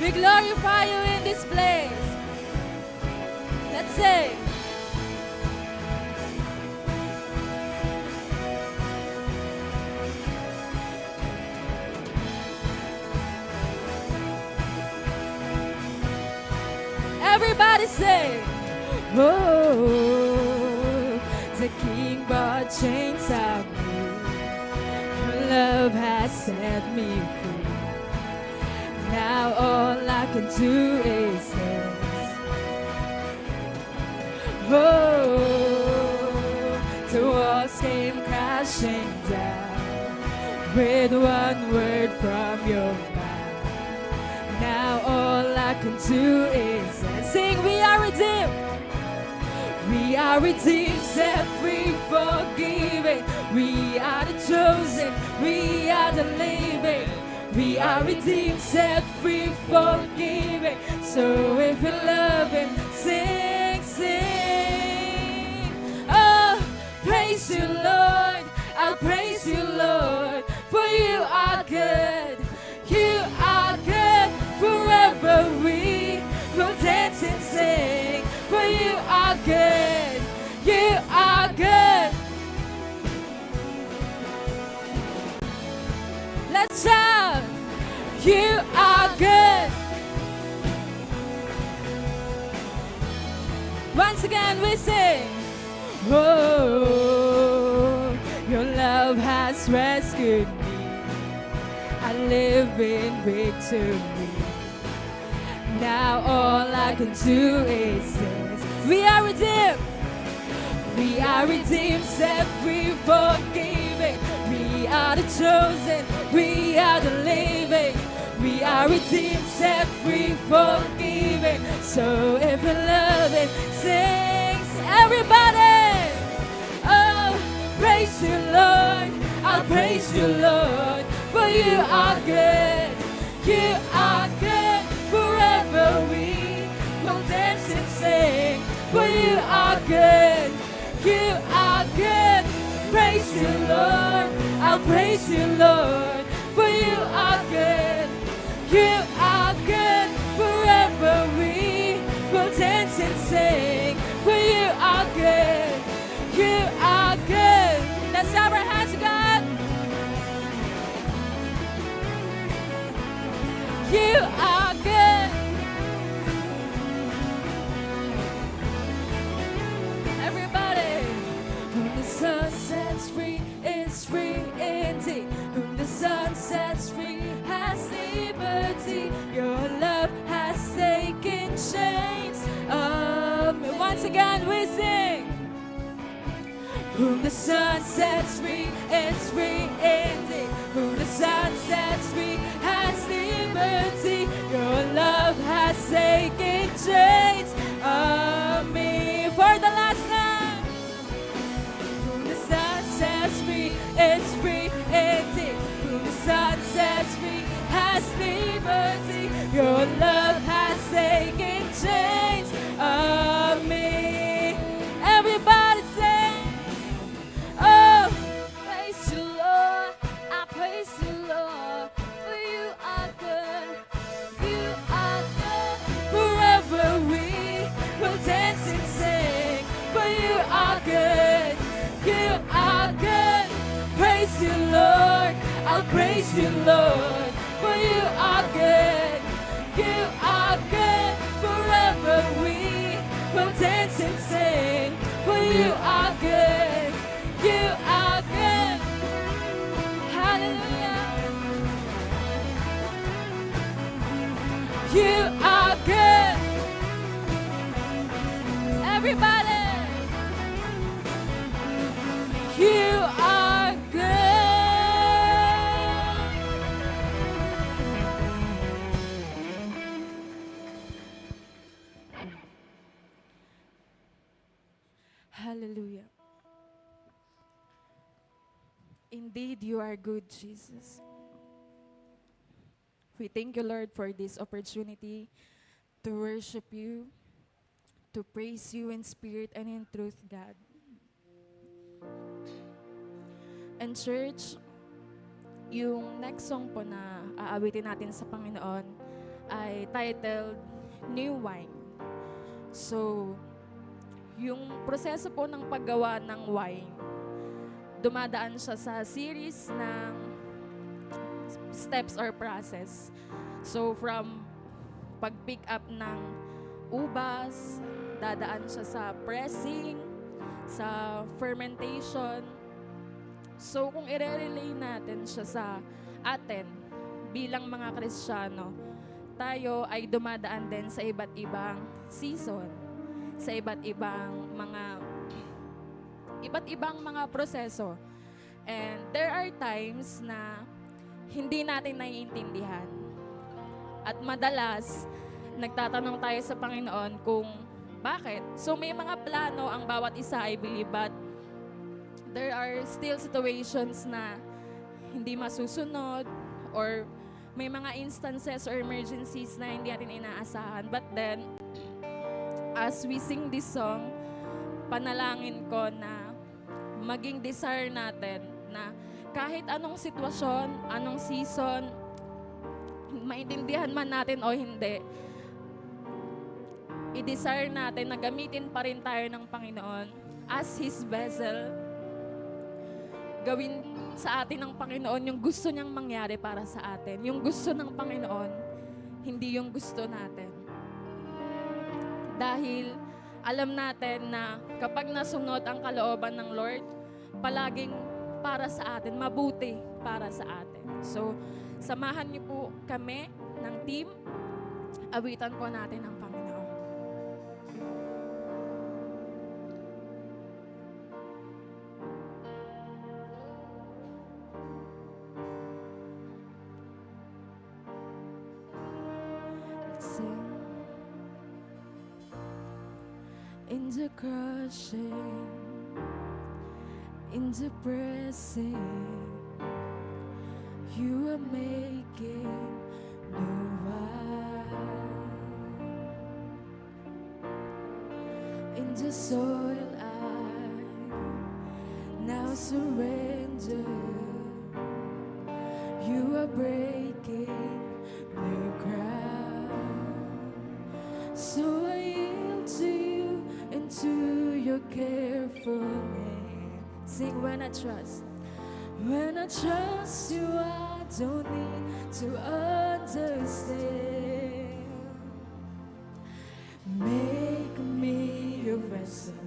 We glorify you in this place. Let's sing. Everybody say, oh, the King brought chains off me. Your love has set me free. Now all I can do is this. Oh, the walls came crashing down with one word from your mouth. Now all I can do is sing. We are redeemed. We are redeemed, set free, forgiven. We are the chosen. We are the living. We are redeemed, set free, forgiven. So if you love Him, sing, sing. Oh, praise you, Lord. I'll praise you, Lord, for you are good. You are good. Forever we will dance and sing, for you are good. You are good. Let's shout. You are good. Once again we sing. Oh, your love has rescued me. I live in victory. Now all I can do is this. We are redeemed. We are redeemed, set free, forgiven. We are the chosen. We are the living. We are redeemed, set free, forgiven. So if you love it, sing, everybody. Oh, praise you, Lord. I'll praise you, Lord, for you are good. You are good. Forever we will dance and sing, for you are good. You are good. Praise you, Lord. I'll praise you, Lord, for you are good. You are good. Forever we will dance and sing, for you are good. You are good. Let's have our hands to God. You are good. Everybody. Whom the sun sets free is free indeed. Whom the sun sets free has liberty. Your love has taken chains of me. Once again we sing. Whom the sun sets free is free indeed. Whom the sun sets free has liberty. Your love has taken chains of me. For the last time. Whom the sun sets free is free indeed. Whom the sun sets free has liberty. Your love has taken chains of me. Everybody sing. Oh, praise you, Lord. I praise you, Lord, for you are good. You are good. Forever we will dance and sing, for you are good. You are good. Praise you, Lord. I'll praise you, Lord, for you are good. You are good. Forever we will dance and sing, for you are good. You are good. Hallelujah. You are good. Everybody. You are good. Hallelujah. Indeed, you are good, Jesus. We thank you, Lord, for this opportunity to worship you, to praise you in spirit and in truth, God. And church, yung next song po na aawitin natin sa Panginoon ay titled New Wine. So, yung proseso po ng paggawa ng wine, dumadaan siya sa series ng steps or process. So, from pag-pick up ng ubas, dadaan siya sa pressing, sa fermentation. So, kung i-relay natin siya sa atin bilang mga Kristiyano, tayo ay dumadaan din sa iba't ibang season, sa iba't ibang mga proseso. And there are times na hindi natin naiintindihan. At madalas, nagtatanong tayo sa Panginoon kung bakit. So may mga plano ang bawat isa, I believe, but there are still situations na hindi masusunod or may mga instances or emergencies na hindi natin inaasahan. But then, as we sing this song, panalangin ko na maging desire natin na kahit anong sitwasyon, anong season, maintindihan man natin o hindi, i-desire natin na gamitin pa rin tayo ng Panginoon as His vessel. Gawin sa atin ng Panginoon yung gusto niyang mangyari para sa atin. Yung gusto ng Panginoon, hindi yung gusto natin. Dahil alam natin na kapag nasunod ang kalooban ng Lord, palaging para sa atin, mabuti para sa atin. So, samahan niyo po kami ng team. Awitan po natin ang Panginoon. Let's sing. In the crushing, in the pressing, you are making new wine. In the soil I now surrender. You are breaking new ground. So I yield to you and to your careful hand. Sing when I trust. When I trust you, I don't need to understand. Make me your vessel.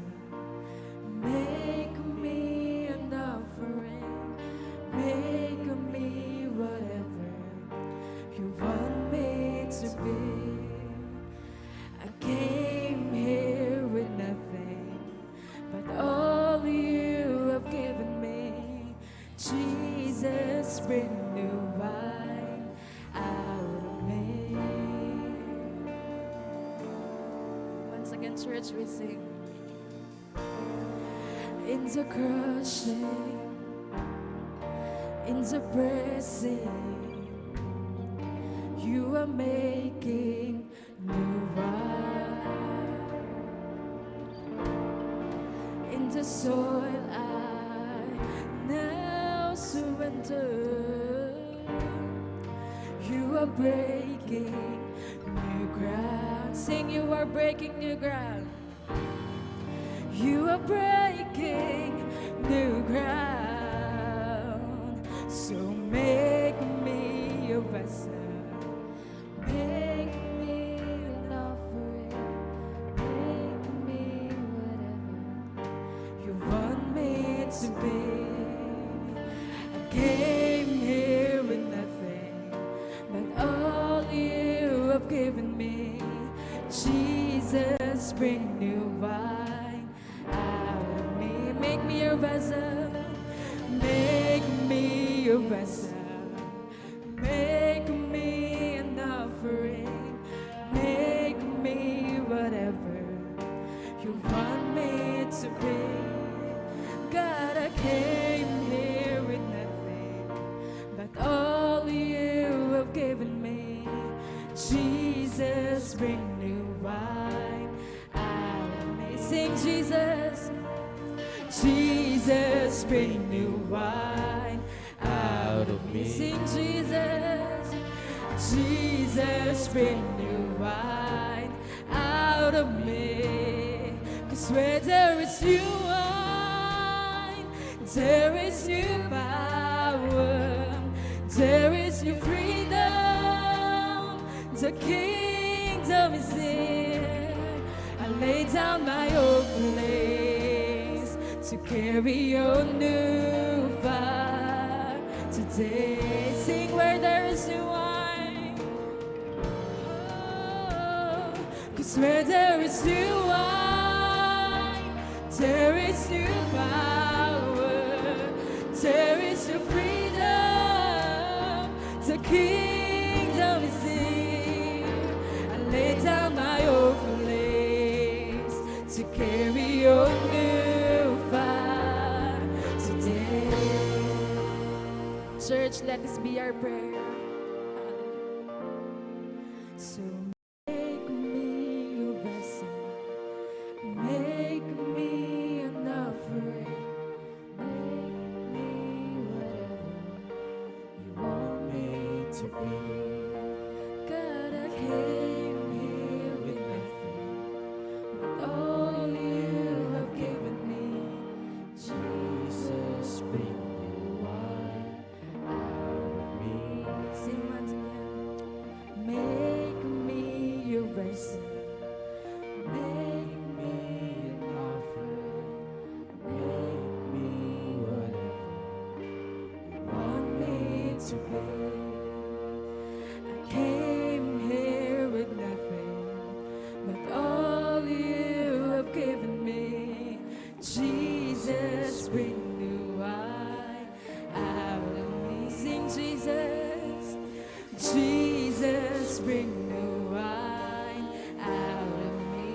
Make me an offering. Make me whatever you want me to be. I came here with nothing, but all you have given me. Jesus, bring new wine out of me. Once again, church, we sing. In the crushing, in the pressing, you are making new wine. In the soil I now surrender. You are breaking new ground. Sing, you are breaking new ground. You are breaking new ground. So make me your vessel. Make me an offering. Make me whatever you want me to be. I came here with nothing, but all you have given me. Jesus, bring new wine out of me. Make me your vessel. Make me your vessel. Make me an offering. Make me whatever you want me to be. God, I came here with nothing, but all you have given me. Jesus, bring new wine out of me. Sing, Jesus. Jesus, bring new wine out of me. Sing, Jesus. Jesus, bring new wine out of me. 'Cause where there is new wine, there is new power, there is new freedom. The kingdom is here. I lay down my old place to carry your new fire today. Sing where there is new wine. Oh, 'cause where there is new wine, there is new power, there is new freedom. The kingdom is here. I lay down my old place to carry your new fire today. Church, let this be our prayer. So make me your vessel, make me an offering, make me whatever you want me to be. God, I came here with nothing, but all you have given me. Jesus, bring new wine out of me. Sing once again. Make me your vessel, make me an offering, make me whatever you want me to be. I came here with nothing, but all you have given me. Jesus, bring new wine out of me. Sing Jesus, Jesus, bring new wine out of me.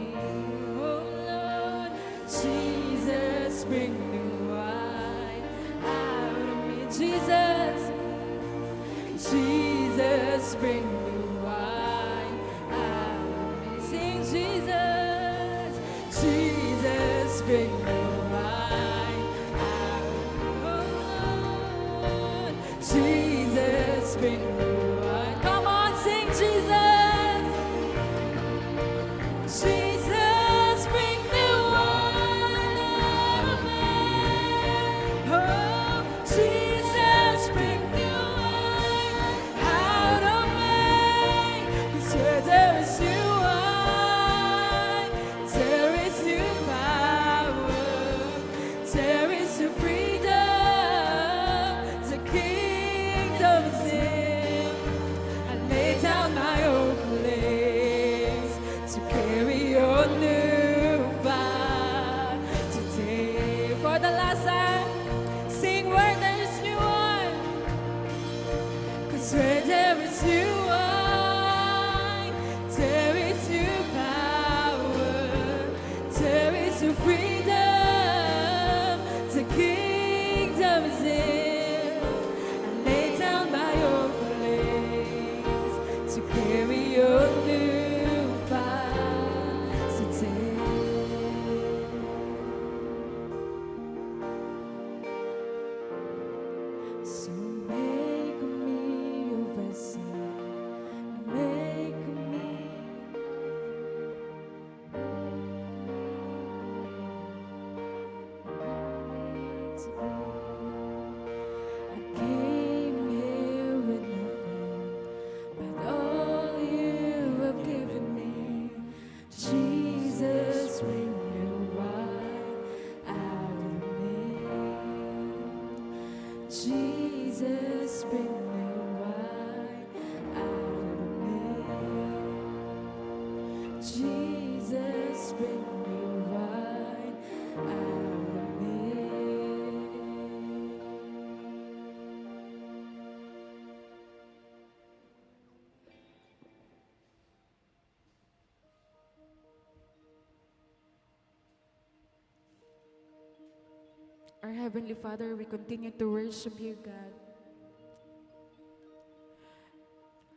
Oh Lord, Jesus, bring new wine out of me. Jesus, Jesus, bring new wine out of me. Sing Jesus, Jesus, bring new wine out of me. Oh Lord, Jesus, bring new wine. Come on, sing Jesus. Jesus, bring new wine out of me. Oh, Jesus, bring new wine out of me. 'Cause where there is new wine, there is new power, there is new freedom. The kingdom is in. I lay down my old place to carry your new fire today. For the last time, sing where there is new wine. 'Cause where there is new wine, there is new power, there is new freedom. The kingdom is in. I lay down my old place to carry your new fire today. So make me your vessel, make me to be. I came here with nothing, but all you have given me. Jesus, bring new wine out of me. Jesus, bring new wine out of me. Jesus, bring new wine out of me. Our Heavenly Father, we continue to worship you, God.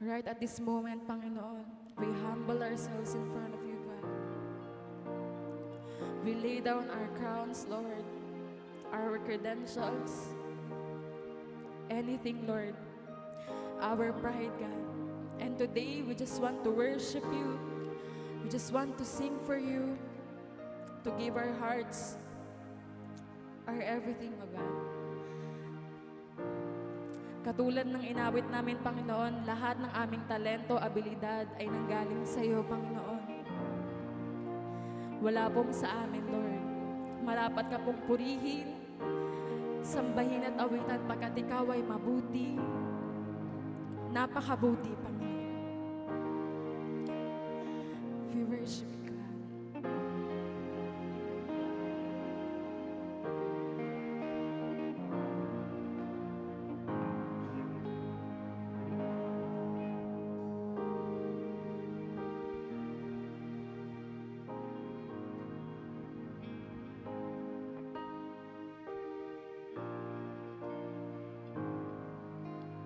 Right at this moment, Panginoon, we humble ourselves in front of you, God. We lay down our crowns, Lord, our credentials, anything, Lord, our pride, God. And today, we just want to worship you. We just want to sing for you, to give our hearts, our everything, O God. Katulad ng inawit namin, Panginoon, lahat ng aming talento, abilidad ay nanggaling sa iyo, Panginoon. Wala pong sa amin, Lord. Marapat ka pong purihin, sambahin at awitan pagkat ikaw ay mabuti, napakabuti, Panginoon. We worship you, God.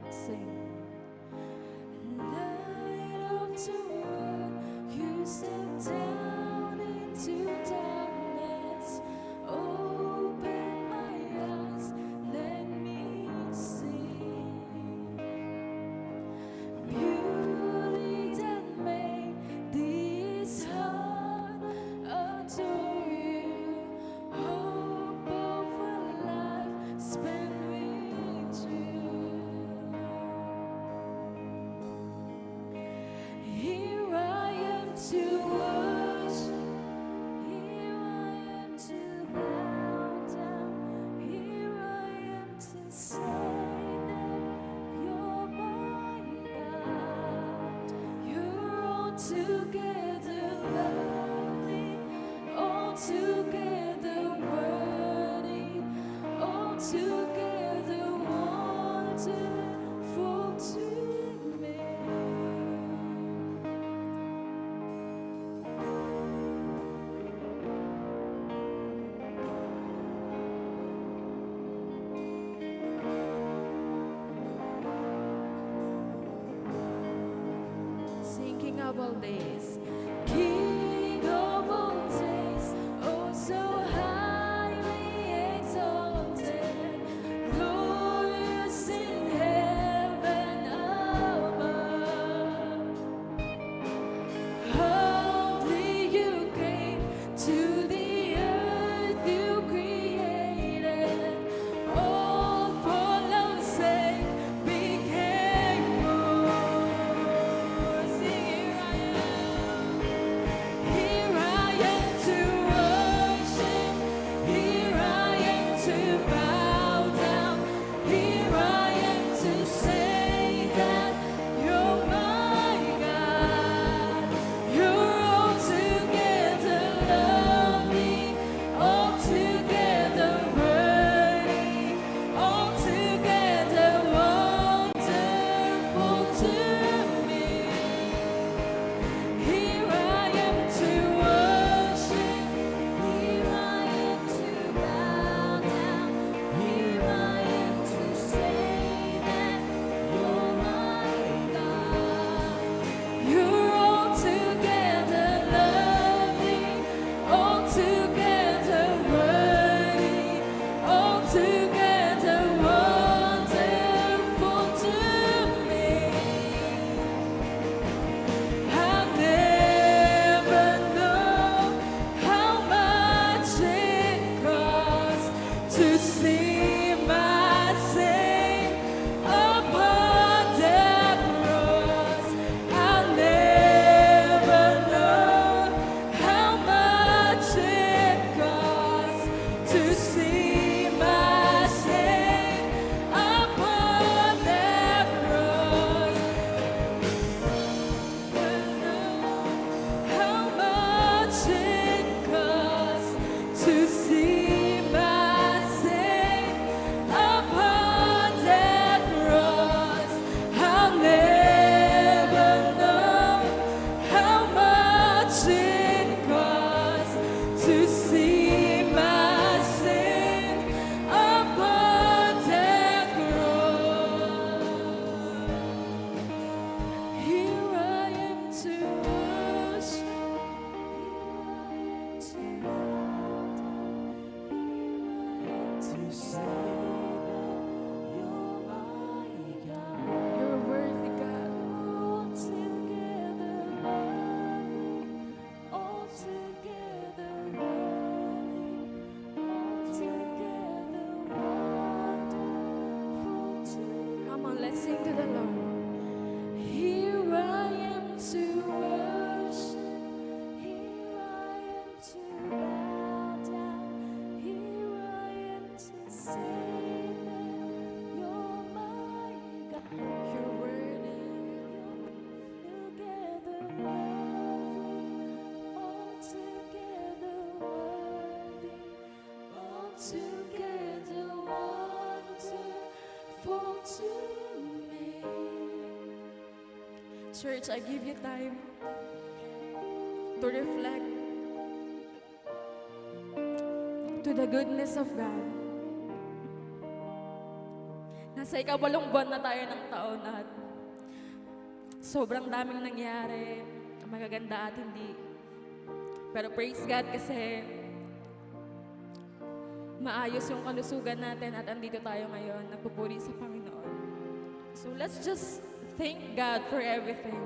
Let's sing. Light of the world, you step down into darkness. Open my eyes, let me see beauty that made this heart adore you. Hope of a life spent with you. Here I am to worship, here I am to bow down, here I am to say that you're my God. You're altogether lovely, altogether worthy, altogether wonderful to me. Sing King of all days. King of all days, oh so highly exalted, glorious in heaven above. Humbly you came to the earth you created, all for love's sake became poor. Sing, here I am. Let's sing to the Lord. Here I am to worship. Here I am to bow down. Here I am to say that you're my God. You're worthy. Together lovely, altogether worthy, altogether wonderful to me. Church, I give you time to reflect to the goodness of God. Nasa ikawalong buwan na tayo ng taon at sobrang daming nangyari, magaganda at hindi. Pero praise God kasi maayos yung kalusugan natin at andito tayo ngayon, nagpupuri sa Panginoon. So let's just thank God for everything.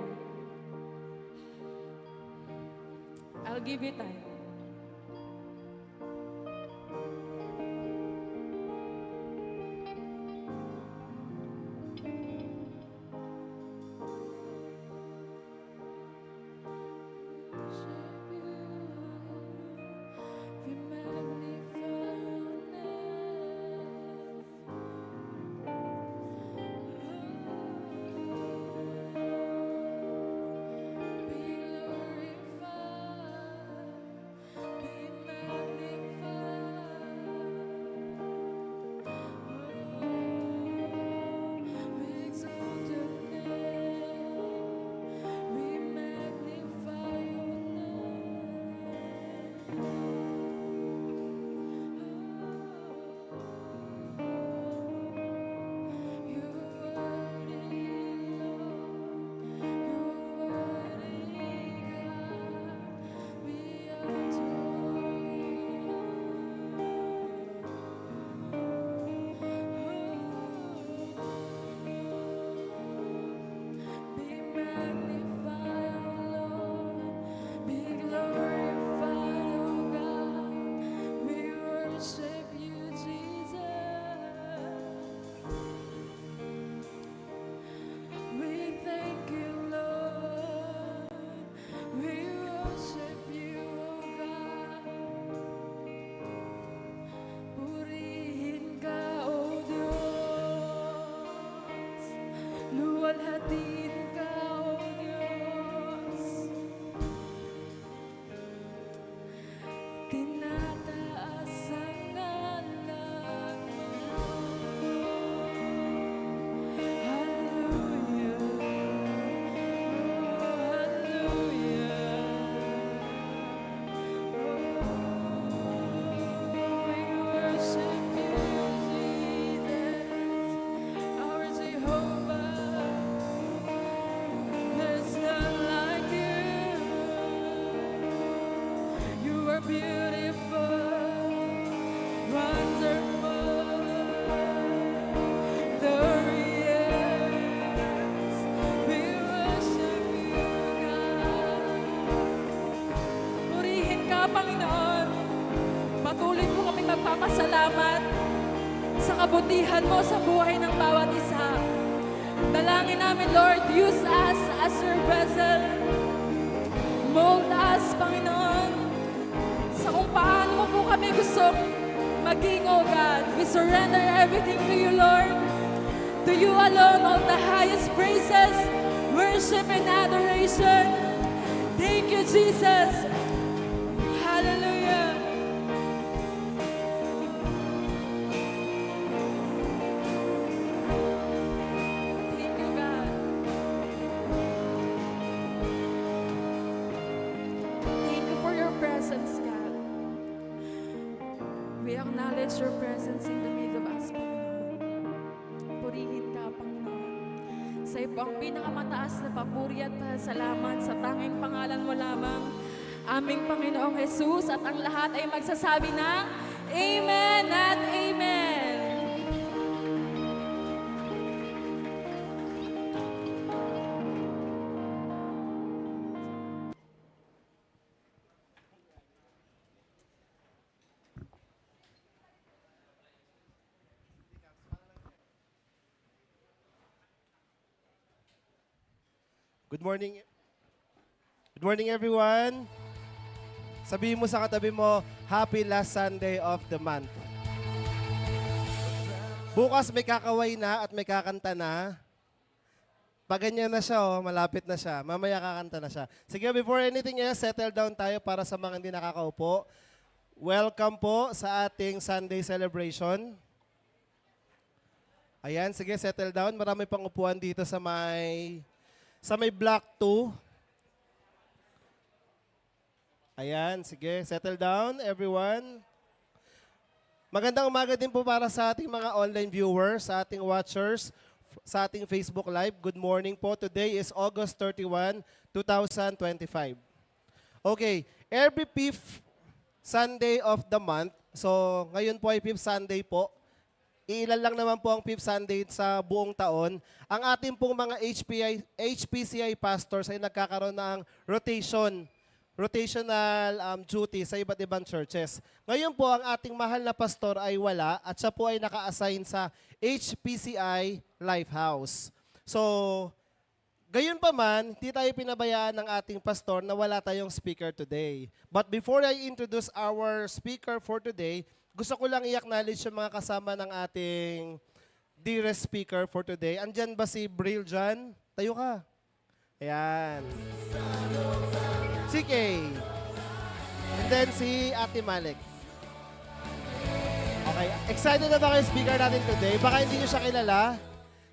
I'll give you time. We magnify your name. Luwalhatiin ka, O Diyos. Tinataas ang ngalan mo. Hallelujah. Oh, hallelujah. We worship you, Jesus, our Jehovah. There's none like you. You are beautiful, wonderful, glorious. We worship you, God. Purihin ka, Panginoon. Patuloy mo kaming magpapasalamat sa kabutihan mo sa buhay ng bawat isa. Dalangin namin, Lord, use us as your vessel. Mold us, Panginoon, sa kung paano mo po kami gustong maging, O God. We surrender everything to you, Lord. To you alone, all the highest praises, worship and adoration. Thank you, Jesus. Hallelujah. Thank you, God. Thank you for your presence, God. We acknowledge your presence in the midst of us, Panginoon. Purihin ka, Panginoon. Sa iyo po ang pinakamataas na papuri at salamat sa tanging pangalan mo lamang, aming Panginoong Jesus, at ang lahat ay magsasabi ng Amen at Amen. Good morning. Good morning, everyone. Sabihin mo sa katabi mo, happy last Sunday of the month. Bukas may kakaway na at may kakanta na. Pag ganyan na siya, malapit na siya. Mamaya kakanta na siya. Sige, before anything else, settle down tayo para sa mga hindi nakakaupo. Welcome po sa ating Sunday celebration. Ayan, sige, settle down. Marami pang upuan dito sa may block 2. Ayan, sige, settle down, everyone. Magandang umaga din po para sa ating mga online viewers, sa ating watchers, sa ating Facebook Live. Good morning po. Today is August 31, 2025. Okay, every 5th Sunday of the month, so ngayon po ay 5th Sunday po, ilan lang naman po ang 5th Sunday sa buong taon. Ang ating pong mga HPCI pastors ay nagkakaroon ng rotational duty sa iba't ibang churches. Ngayon po, ang ating mahal na pastor ay wala at siya po ay naka-assign sa HPCI Lifehouse. So, gayon pa man, hindi tayo pinabayaan ng ating pastor na wala tayong speaker today. But before I introduce our speaker for today, gusto ko lang i-acknowledge yung mga kasama ng ating dearest speaker for today. Andyan ba si Bril John? Tayo ka. Ayan. Si Kay. And then si Ate Malik. Okay. Excited na ba kayo speaker natin today? Baka hindi nyo siya kilala.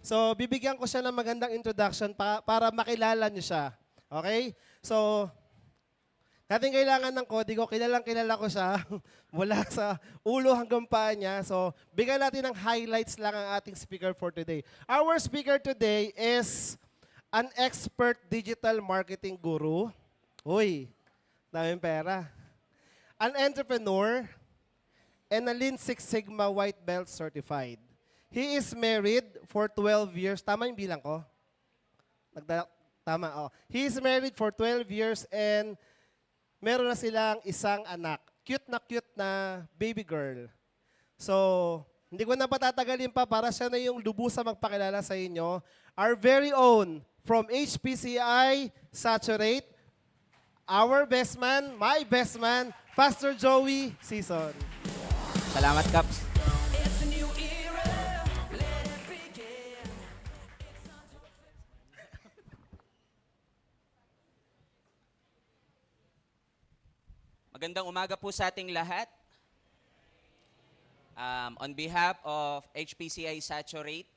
So, bibigyan ko siya ng magandang introduction para makilala nyo siya. Okay? So, natin kailangan ng kodigo. Kilala ko siya mula sa ulo hanggang paa niya. So, bigyan natin ng highlights lang ang ating speaker for today. Our speaker today is an expert digital marketing guru. Uy, daming pera. An entrepreneur and a Lean Six Sigma White Belt certified. He is married for 12 years. Tama yung bilang ko? Tama, oh. He is married for 12 years and meron na silang isang anak. Cute na baby girl. So, hindi ko na patatagalin pa para siya na yung lubusa magpakilala sa inyo. Our very own from HPCI Saturate, our best man, my best man, Pastor Joey Season. Salamat, Caps. Magandang umaga po sa ating lahat. On behalf of HPCI Saturate,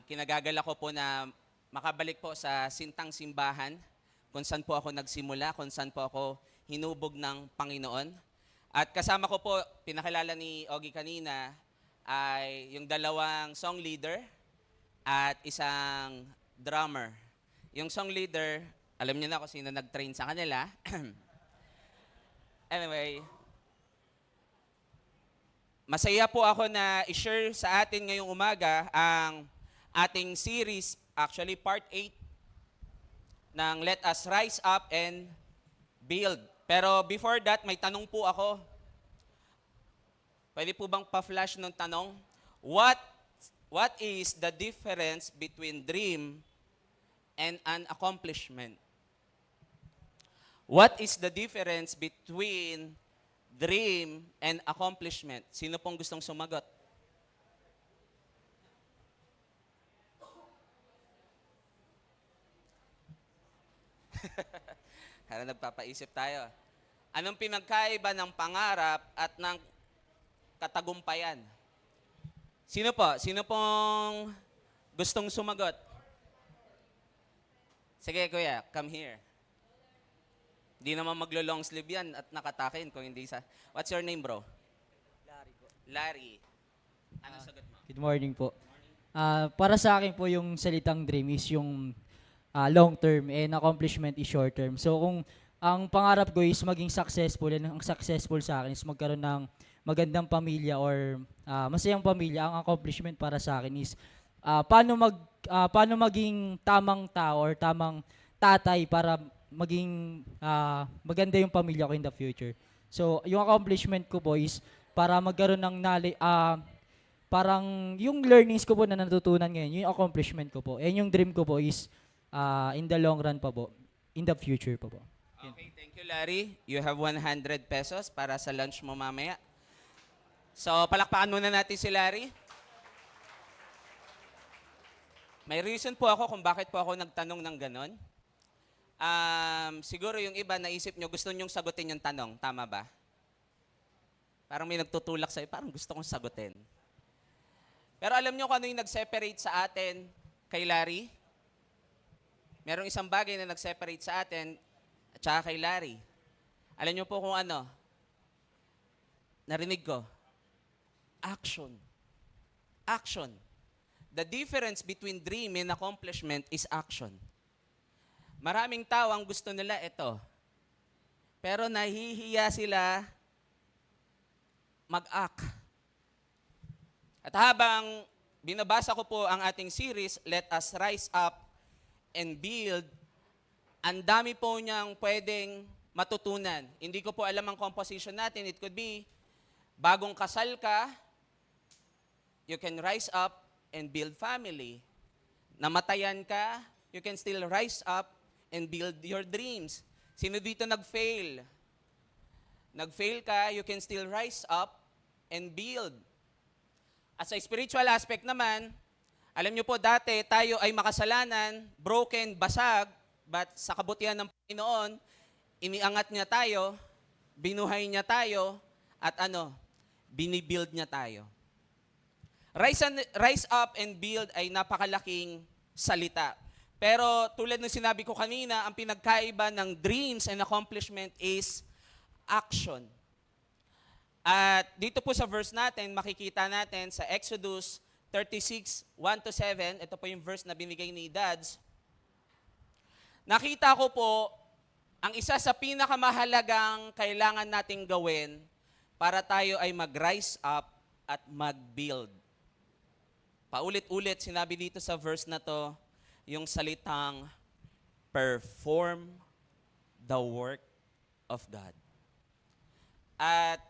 kinagagala ko po na makabalik po sa sintang simbahan kung saan po ako nagsimula, kung saan po ako hinubog ng Panginoon. At kasama ko po, pinakilala ni Ogie kanina, ay yung dalawang song leader at isang drummer. Yung song leader, alam niyo na kung sino nag-train sa kanila. Anyway, masaya po ako na i-share sa atin ngayong umaga ang ating series, actually part 8, ng Let Us Rise Up and Build. Pero before that, may tanong po ako. Pwede po bang pa-flash ng tanong? What is the difference between dream and an accomplishment? What is the difference between dream and accomplishment? Sino pong gustong sumagot? Kaya nagpapaisip tayo. Anong pinagkaiba ng pangarap at ng katagumpayan? Sino po? Sino pong gustong sumagot? Sige, kuya, come here. Di naman maglo-long sleeve yan at nakatakin kung hindi sa... What's your name, bro? Larry po. Larry. Anong sagot mo? Good morning po. Para sa akin po yung salitang dream is yung long term and accomplishment is short term. So kung ang pangarap ko is maging successful and ang successful sa akin is magkaroon ng magandang pamilya or masayang pamilya, ang accomplishment para sa akin is paano maging tamang tao or tamang tatay para maging maganda yung pamilya ko in the future. So, yung accomplishment ko po is para magkaroon ng parang yung learnings ko po na natutunan ngayon, yung accomplishment ko po. And yung dream ko po is in the long run pa po, in the future pa po. Okay, thank you, Larry. You have 100 pesos para sa lunch mo mamaya. So, palakpakan muna natin si Larry. May reason po ako kung bakit po ako nagtanong ng ganon. Siguro yung iba naisip nyo, gusto nyong sagutin yung tanong. Tama ba? Parang may nagtutulak sa'yo, parang gusto kong sagutin. Pero alam nyo kung ano yung nag-separate sa atin kay Larry? Merong isang bagay na nag-separate sa atin at saka kay Larry. Alam nyo po kung ano? Narinig ko. Action. Action. The difference between dream and accomplishment is action. Maraming tao ang gusto nila ito. Pero nahihiya sila mag-act. At habang binabasa ko po ang ating series, Let Us Rise Up and Build, ang dami po niyang pwedeng matutunan. Hindi ko po alam ang composition natin. It could be, bagong kasal ka, you can rise up and build family. Namatayan ka, you can still rise up and build your dreams. Sino dito nag-fail? Nag-fail ka, you can still rise up and build. At sa spiritual aspect naman, alam nyo po dati tayo ay makasalanan, broken, basag, but sa kabutihan ng Panginoon, iniangat niya tayo, binuhay niya tayo, at binibuild niya tayo. Rise up and build ay napakalaking salita. Pero tulad ng sinabi ko kanina, ang pinagkaiba ng dreams and accomplishment is action. At dito po sa verse natin, makikita natin sa Exodus 36, 1-7, ito po yung verse na binigay ni Dads. Nakita ko po, ang isa sa pinakamahalagang kailangan nating gawin para tayo ay mag-rise up at mag-build. Paulit-ulit, sinabi dito sa verse na to, yung salitang, perform the work of God. At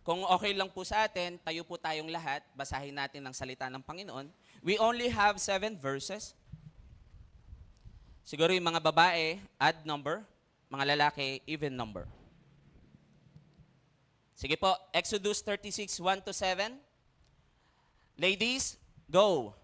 kung okay lang po sa atin, tayo po tayong lahat, basahin natin ang salita ng Panginoon. We only have 7 verses. Siguro yung mga babae, odd number. Mga lalaki, even number. Sige po, Exodus 36, 1-7. Ladies, go.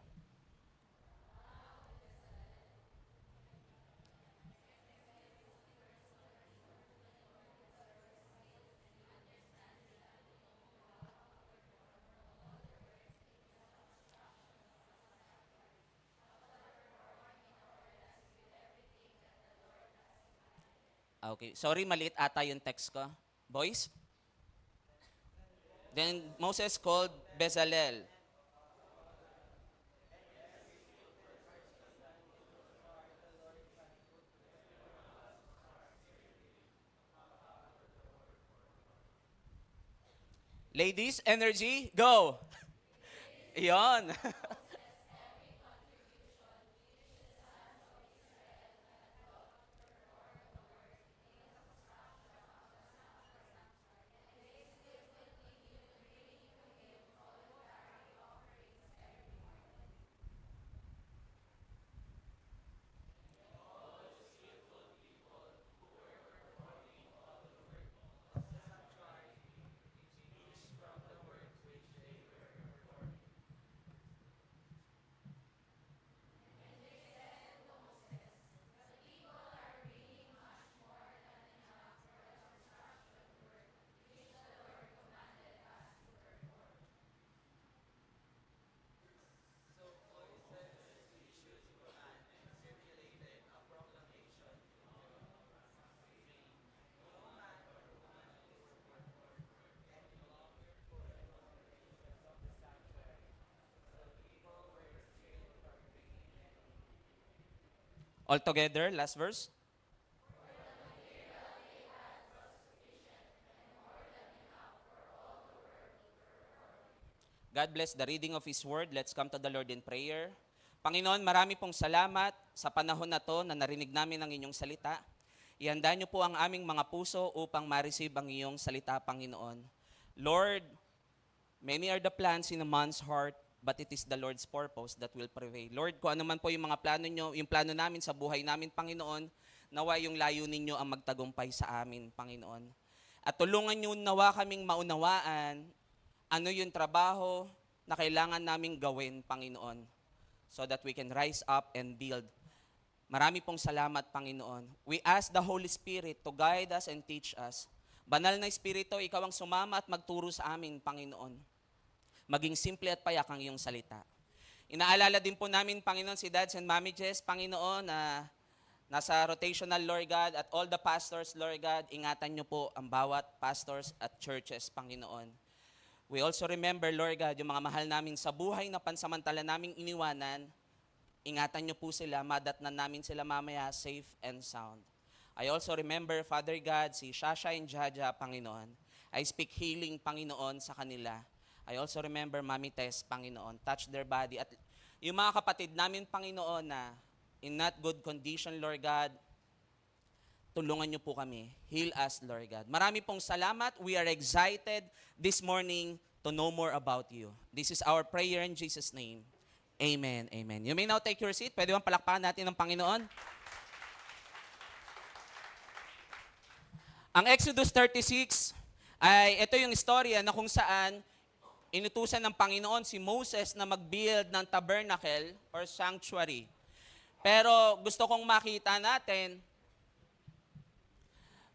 Okay, sorry, maliit ata yung text ko. Boys? Then Moses called Bezalel. Ladies, energy, go! Iyon. All together, last verse. God bless the reading of His Word. Let's come to the Lord in prayer. Panginoon, marami pong salamat sa panahon na to na narinig namin ang inyong salita. Ihanda niyo po ang aming mga puso upang ma-receive ang iyong salita, Panginoon. Lord, many are the plans in a man's heart, but it is the Lord's purpose that will prevail. Lord, kung ano man po yung mga plano nyo, yung plano namin sa buhay namin, Panginoon, nawa yung layunin nyo ang magtagumpay sa amin, Panginoon. At tulungan nyo nawa kaming maunawaan ano yung trabaho na kailangan naming gawin, Panginoon, so that we can rise up and build. Marami pong salamat, Panginoon. We ask the Holy Spirit to guide us and teach us. Banal na Espiritu, ikaw ang sumama at magturo sa amin, Panginoon. Maging simple at payak ang iyong salita. Inaalala din po namin, Panginoon, si Dads and Mommy Jess, Panginoon, na nasa rotational, Lord God, at all the pastors, Lord God, ingatan niyo po ang bawat pastors at churches, Panginoon. We also remember, Lord God, yung mga mahal namin sa buhay na pansamantala naming iniwanan, ingatan niyo po sila, madatnan namin sila mamaya safe and sound. I also remember, Father God, si Shasha and Jaja, Panginoon. I speak healing, Panginoon, sa kanila. I also remember Mami Tess, Panginoon. Touch their body. At yung mga kapatid namin, Panginoon, na in not good condition, Lord God, tulungan niyo po kami. Heal us, Lord God. Marami pong salamat. We are excited this morning to know more about you. This is our prayer in Jesus' name. Amen. Amen. You may now take your seat. Pwede bang palakpakan natin ng Panginoon? Ang Exodus 36 ay ito yung istorya na kung saan inutusan ng Panginoon si Moses na mag-build ng tabernacle or sanctuary. Pero gusto kong makita natin,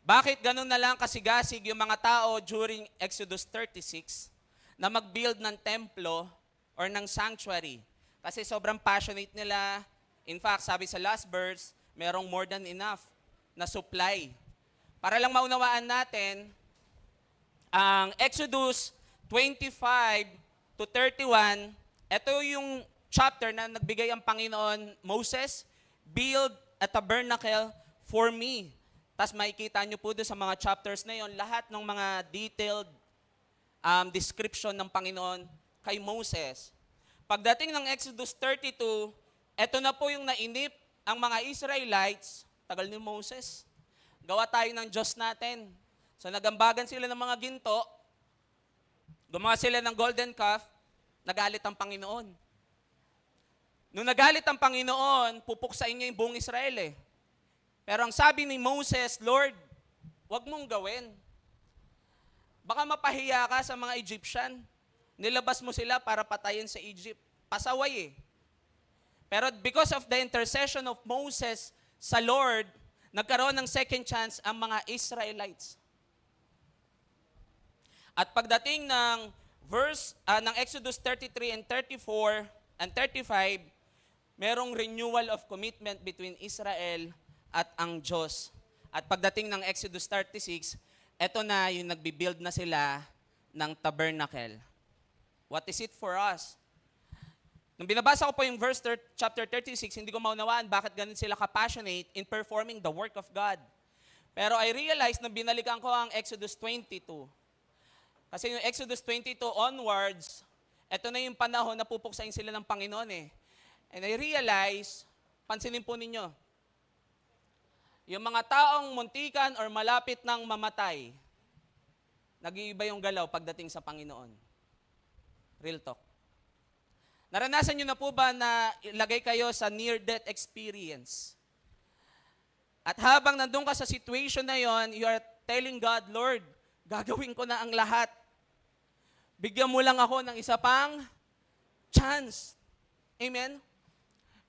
bakit ganun na lang kasigasig yung mga tao during Exodus 36 na mag-build ng templo or ng sanctuary? Kasi sobrang passionate nila. In fact, sabi sa last verse, merong more than enough na supply. Para lang maunawaan natin, ang Exodus 25 to 31, ito yung chapter na nagbigay ang Panginoon, Moses, build a tabernacle for me. Tapos makikita nyo po doon sa mga chapters na yon, lahat ng mga detailed description ng Panginoon kay Moses. Pagdating ng Exodus 32, ito na po yung nainip ang mga Israelites, tagal ni Moses, gawa tayo ng Diyos natin. So nagambagan sila ng mga ginto, gumawa sila ng golden calf, nagalit ang Panginoon. Nung nagalit ang Panginoon, pupuksain niya yung buong Israel eh. Pero ang sabi ni Moses, Lord, wag mong gawin. Baka mapahiya ka sa mga Egyptian. Nilabas mo sila para patayin sa Egypt. Pasaway eh. Pero because of the intercession of Moses sa Lord, nagkaroon ng second chance ang mga Israelites. At pagdating ng ng Exodus 33 and 34 and 35, merong renewal of commitment between Israel at ang Diyos. At pagdating ng Exodus 36, eto na yung nagbi-build na sila ng tabernacle. What is it for us? Nung binabasa ko po yung chapter 36, hindi ko maunawaan bakit ganun sila ka-passionate in performing the work of God. Pero I realized na binalikan ko ang Exodus 22. Kasi yung Exodus 22 onwards, eto na yung panahon na pupuksain sila ng Panginoon eh. And I realized, pansinin po ninyo, yung mga taong muntikan or malapit ng mamatay, nag-iiba yung galaw pagdating sa Panginoon. Real talk. Naranasan nyo na po ba na ilagay kayo sa near-death experience? At habang nandun ka sa situation na yon, you are telling God, Lord, gagawin ko na ang lahat. Bigyan mo lang ako ng isa pang chance. Amen?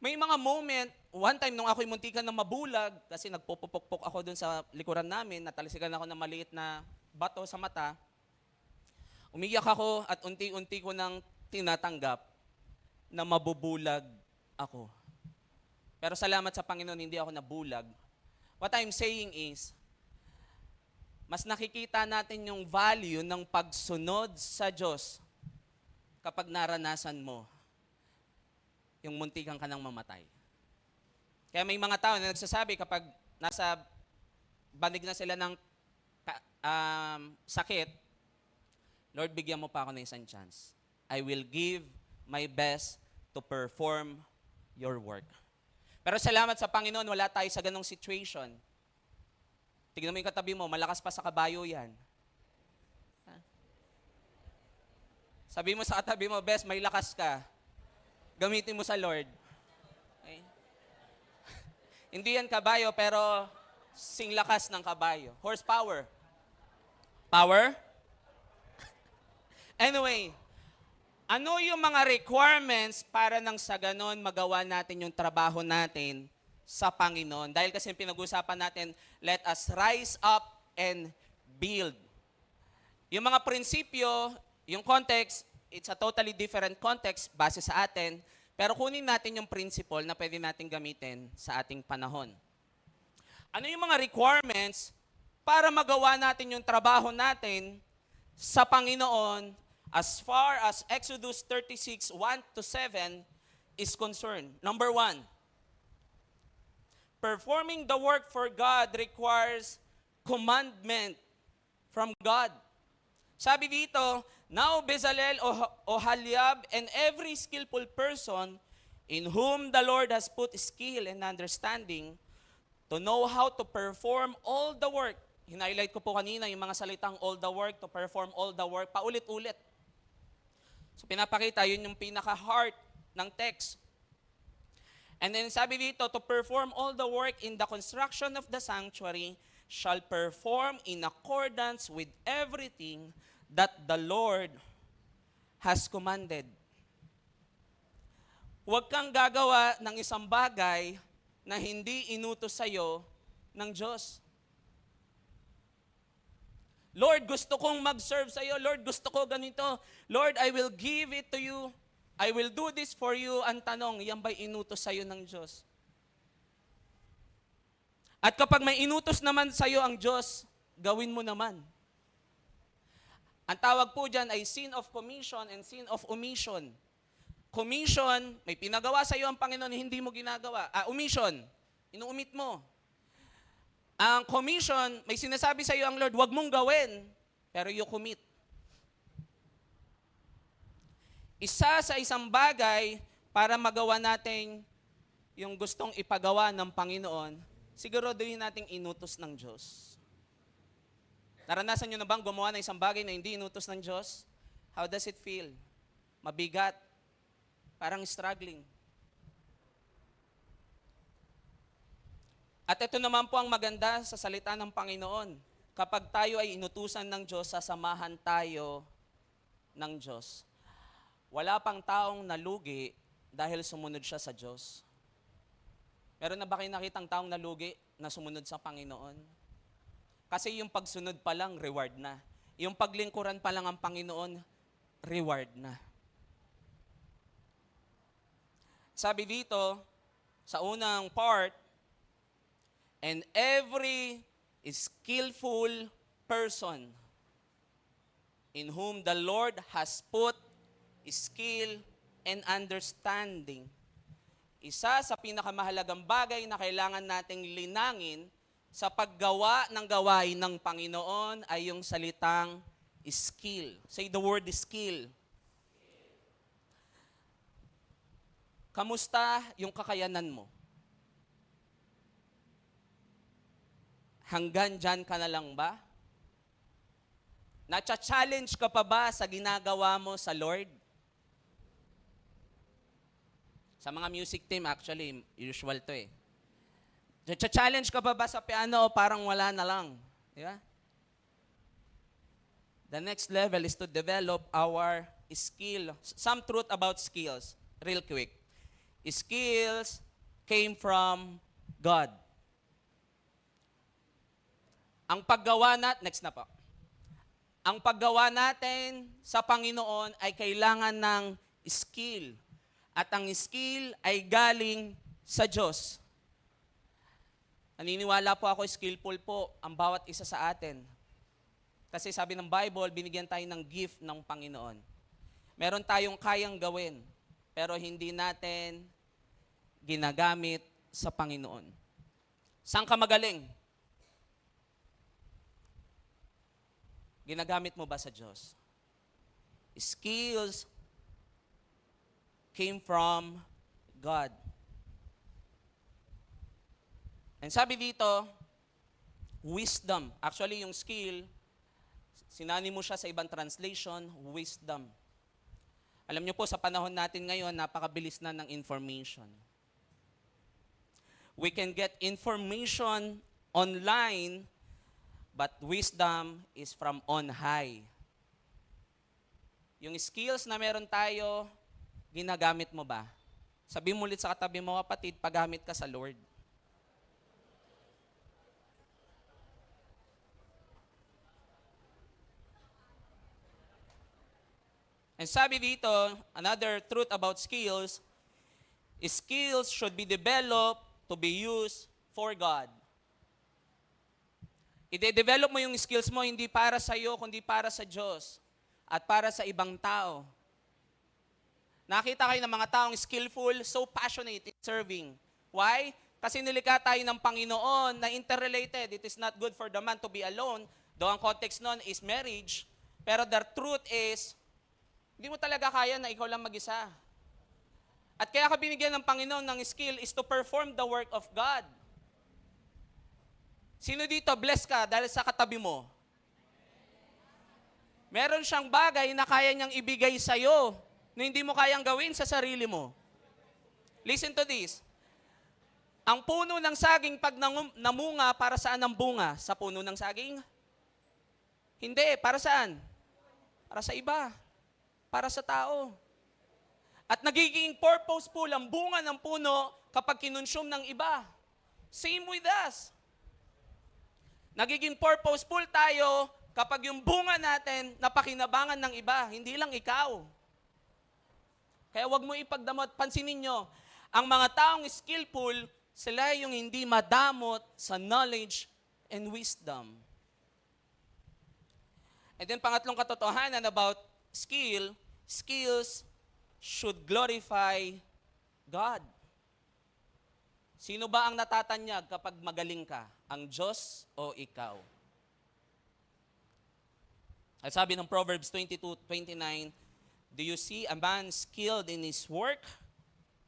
May mga moment, one time nung ako'y muntikan na mabulag, kasi nagpupupukpok ako dun sa likuran namin, natalisikan ako ng maliit na bato sa mata, umiyak ako at unti-unti ko nang tinatanggap na mabubulag ako. Pero salamat sa Panginoon, hindi ako nabulag. What I'm saying is, mas nakikita natin yung value ng pagsunod sa Diyos kapag naranasan mo yung muntikan ka ng mamatay. Kaya may mga tao na nagsasabi kapag nasa banig na sila ng sakit, Lord, bigyan mo pa ako ng isang chance. I will give my best to perform your work. Pero salamat sa Panginoon, wala tayo sa ganong situation. Tignan mo yung katabi mo, malakas pa sa kabayo yan. Sabi mo sa katabi mo, best, may lakas ka. gamitin mo sa Lord. Okay? Hindi yan kabayo, pero singlakas ng kabayo. Horsepower. Power? Anyway, ano yung mga requirements para nang sa ganon magawa natin yung trabaho natin sa Panginoon? Dahil kasi pinag-usapan natin, let us rise up and build. Yung mga prinsipyo, yung context, it's a totally different context base sa atin, pero kunin natin yung principle na pwede natin gamitin sa ating panahon. Ano yung mga requirements para magawa natin yung trabaho natin sa Panginoon as far as Exodus 36, 1-7 is concerned? Number 1, performing the work for God requires commandment from God. Sabi dito, now Bezalel, Oholiab, and every skillful person in whom the Lord has put skill and understanding to know how to perform all the work. Hinighlight ko po kanina yung mga salitang all the work, to perform all the work, paulit-ulit. So pinapakita, yun yung pinaka-heart ng text. And then sabi dito, to perform all the work in the construction of the sanctuary shall perform in accordance with everything that the Lord has commanded. Huwag kang gagawa ng isang bagay na hindi inutos sa'yo ng Diyos. Lord, gusto kong mag-serve sa'yo. Lord, gusto ko ganito. Lord, I will give it to you. I will do this for you. Ang tanong, yan ba'y inutos sa'yo ng Diyos? At kapag may inutos naman sa'yo ang Diyos, gawin mo naman. Ang tawag po dyan ay sin of commission and sin of omission. Commission, may pinagawa sa'yo ang Panginoon, hindi mo ginagawa. Omission, inuumit mo. Ang commission, may sinasabi sa iyo ang Lord, wag mong gawin, pero you commit. Isa sa isang bagay para magawa natin yung gustong ipagawa ng Panginoon, siguraduhin nating inutos ng Diyos. Naranasan nyo na bang gumawa ng isang bagay na hindi inutos ng Diyos? How does it feel? Mabigat. Parang struggling. At ito naman po ang maganda sa salita ng Panginoon. Kapag tayo ay inutusan ng Diyos, sasamahan tayo ng Diyos. Wala pang taong nalugi dahil sumunod siya sa Diyos. Meron na ba kayo nakitang taong nalugi na sumunod sa Panginoon? Kasi yung pagsunod pa lang, reward na. Yung paglingkuran pa lang ang Panginoon, reward na. Sabi dito, sa unang part, and every skillful person in whom the Lord has put skill and understanding. Isa sa pinakamahalagang bagay na kailangan nating linangin sa paggawa ng gawain ng Panginoon ay yung salitang skill. Say the word skill. Kamusta yung kakayanan mo? Hanggang dyan ka na lang ba? Nacha-challenge ka pa ba sa ginagawa mo sa Lord? Sa mga music team, actually, usual to eh. Nacha-challenge ka pa ba sa piano o parang wala na lang? Di ba? The next level is to develop our skill. Some truth about skills, real quick. Skills came from God. Ang paggawa next na po. Ang paggawa natin sa Panginoon ay kailangan ng skill. At ang skill ay galing sa Diyos. Naniniwala po ako, skillful po ang bawat isa sa atin. Kasi sabi ng Bible, binigyan tayo ng gift ng Panginoon. Meron tayong kayang gawin, pero hindi natin ginagamit sa Panginoon. Saan ka magaling? Ginagamit mo ba sa Diyos? Skills came from God. And sabi dito, wisdom. Actually, yung skill, sinani mo siya sa ibang translation, wisdom. Alam niyo po, sa panahon natin ngayon, napakabilis na ng information. We can get information online, but wisdom is from on high. Yung skills na meron tayo, ginagamit mo ba? Sabi mo ulit sa katabi mo, kapatid, paggamit ka sa Lord. And sabi dito, another truth about skills, skills should be developed to be used for God. I-develop mo yung skills mo hindi para sa iyo, kundi para sa Diyos at para sa ibang tao. Nakita kayo ng mga taong skillful, so passionate in serving. Why? Kasi nilikha tayo ng Panginoon na interrelated. It is not good for the man to be alone, though ang context nun is marriage. Pero the truth is, hindi mo talaga kaya na ikaw lang mag-isa. At kaya ka binigyan ng Panginoon ng skill is to perform the work of God. Sino dito, bless ka dahil sa katabi mo? Meron siyang bagay na kaya niyang ibigay sa'yo na hindi mo kayang gawin sa sarili mo. Listen to this. Ang puno ng saging pag namunga, para saan ang bunga? Sa puno ng saging? Hindi. Para saan? Para sa iba. Para sa tao. At nagiging purposeful ang bunga ng puno kapag kinonsume ng iba. Same with us. Nagiging purposeful tayo kapag yung bunga natin napakinabangan ng iba, hindi lang ikaw. Kaya wag mo ipagdamot. Pansinin nyo, ang mga taong skillful, sila yung hindi madamot sa knowledge and wisdom. And then pangatlong katotohanan about skills should glorify God. Sino ba ang natatanyag kapag magaling ka? Ang Diyos o ikaw? At sabi ng Proverbs 22:29, do you see a man skilled in his work?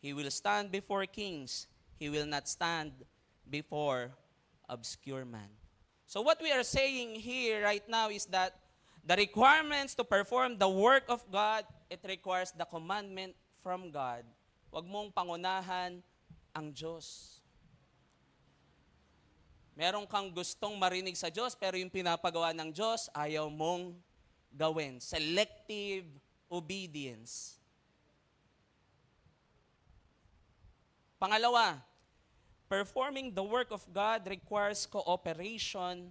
He will stand before kings. He will not stand before obscure man. So what we are saying here right now is that the requirements to perform the work of God, it requires the commandment from God. Huwag mong pangunahan ang Diyos. Meron kang gustong marinig sa Diyos, pero yung pinapagawa ng Diyos, ayaw mong gawin. Selective obedience. Pangalawa, performing the work of God requires cooperation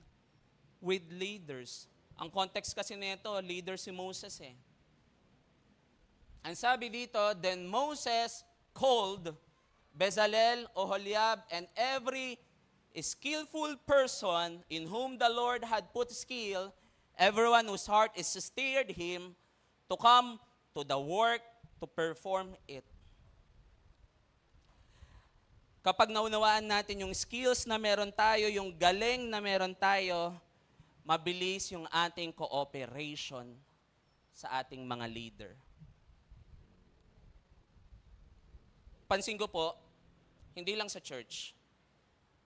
with leaders. Ang context kasi nito, leader si Moses eh. Ang sabi dito, then Moses called Bezalel, Oholiab, and every skillful person in whom the Lord had put skill, everyone whose heart is stirred him to come to the work to perform it. Kapag naunawaan natin yung skills na meron tayo, yung galing na meron tayo, mabilis yung ating cooperation sa ating mga leader. Pansin ko po, hindi lang sa church,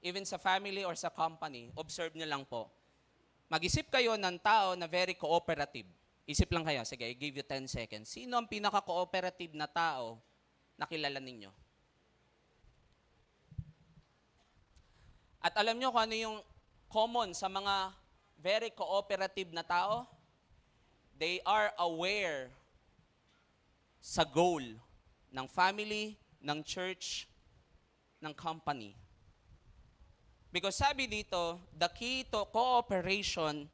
even sa family or sa company, observe nyo lang po. Mag-isip kayo ng tao na very cooperative. Isip lang kayo, sige, I give you 10 seconds. Sino ang pinaka-cooperative na tao na kilala ninyo? At alam nyo kung ano yung common sa mga very cooperative na tao? They are aware sa goal ng family, ng church, ng company. Because sabi dito, the key to cooperation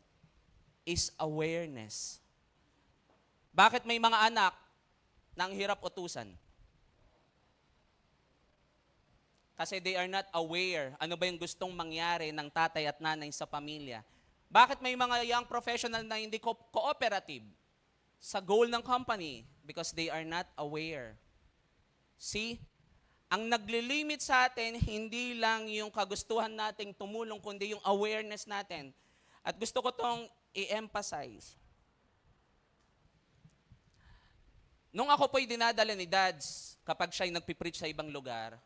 is awareness. Bakit may mga anak na ang hirap utusan? Kasi they are not aware ano ba yung gustong mangyari ng tatay at nanay sa pamilya. Bakit may mga young professional na hindi cooperative sa goal ng company? Because they are not aware. See, ang naglilimit sa atin, hindi lang yung kagustuhan nating tumulong, kundi yung awareness natin. At gusto ko tong i-emphasize. Nung ako po'y dinadala ni Dads, kapag siya'y nagpipreach sa ibang lugar,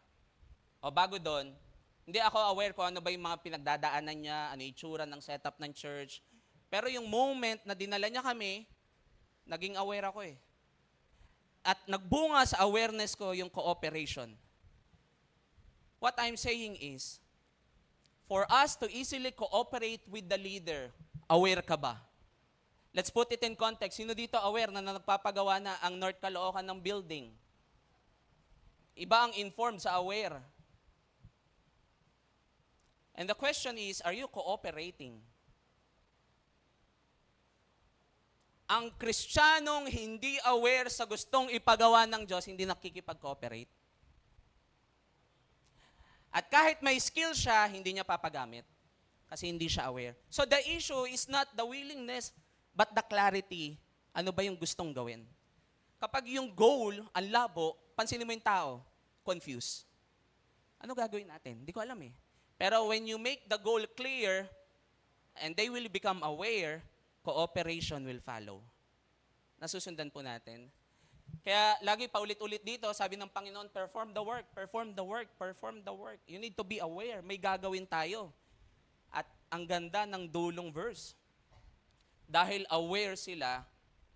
o bago doon, hindi ako aware kung ano ba yung mga pinagdadaanan niya, ano yung itsura ng setup ng church. Pero yung moment na dinala niya kami, naging aware ako eh. at nagbunga sa awareness ko yung cooperation. What I'm saying is, for us to easily cooperate with the leader, aware ka ba? Let's put it in context. Sino dito aware na nagpapagawa na ang North Caloocan ng building? Iba ang informed sa aware. And the question is, are you cooperating? Ang Kristiyanong hindi aware sa gustong ipagawa ng Diyos, hindi nakikipag-cooperate. At kahit may skill siya, hindi niya papagamit. Kasi hindi siya aware. So the issue is not the willingness, but the clarity. Ano ba yung gustong gawin? Kapag yung goal, ang labo, pansinin mo yung tao, confused. Ano gagawin natin? Hindi ko alam eh. Pero when you make the goal clear, and they will become aware, cooperation will follow. Nasusundan po natin. Kaya lagi paulit-ulit dito, sabi ng Panginoon, perform the work, perform the work, perform the work. You need to be aware. May gagawin tayo. At ang ganda ng dulong verse. Dahil aware sila,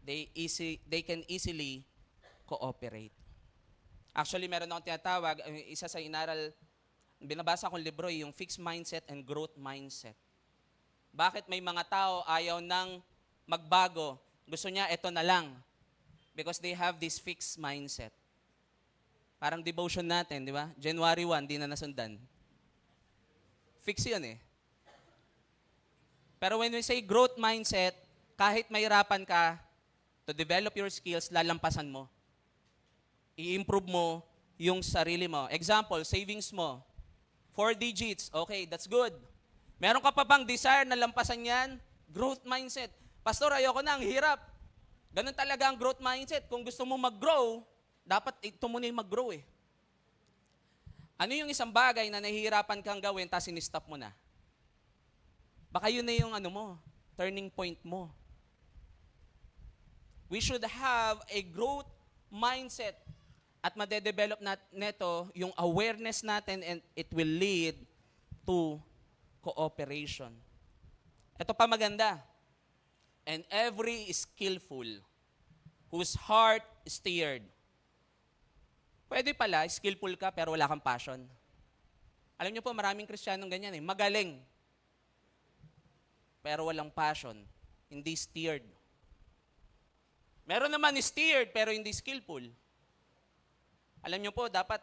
they can easily cooperate. Actually, meron akong tinatawag, isa sa inaral, binabasa kong libro, yung fixed mindset and growth mindset. Bakit may mga tao ayaw nang magbago? Gusto niya, ito na lang. Because they have this fixed mindset. Parang devotion natin, di ba? January 1, di na nasundan. Fix yun eh. Pero when we say growth mindset, kahit mahirapan ka to develop your skills, lalampasan mo. I-improve mo yung sarili mo. Example, savings mo. 4 digits, okay, that's good. Meron ka pa bang desire na lampasan yan? Growth mindset. Pastor, ayoko na, ang hirap. Ganun talaga ang growth mindset. Kung gusto mo mag-grow, dapat ito muna yung mag-grow eh. Ano yung isang bagay na nahihirapan kang gawin, tapos in-stop mo na? Baka yun na yung turning point mo. We should have a growth mindset at madedevelop neto yung awareness natin and it will lead to cooperation. Ito pa maganda. And every skillful whose heart steered. Pwede pala, skillful ka pero wala kang passion. Alam niyo po, maraming Kristiyanong ganyan eh. Magaling. Pero walang passion. Hindi steered. Meron naman steered pero hindi skillful. Alam niyo po, dapat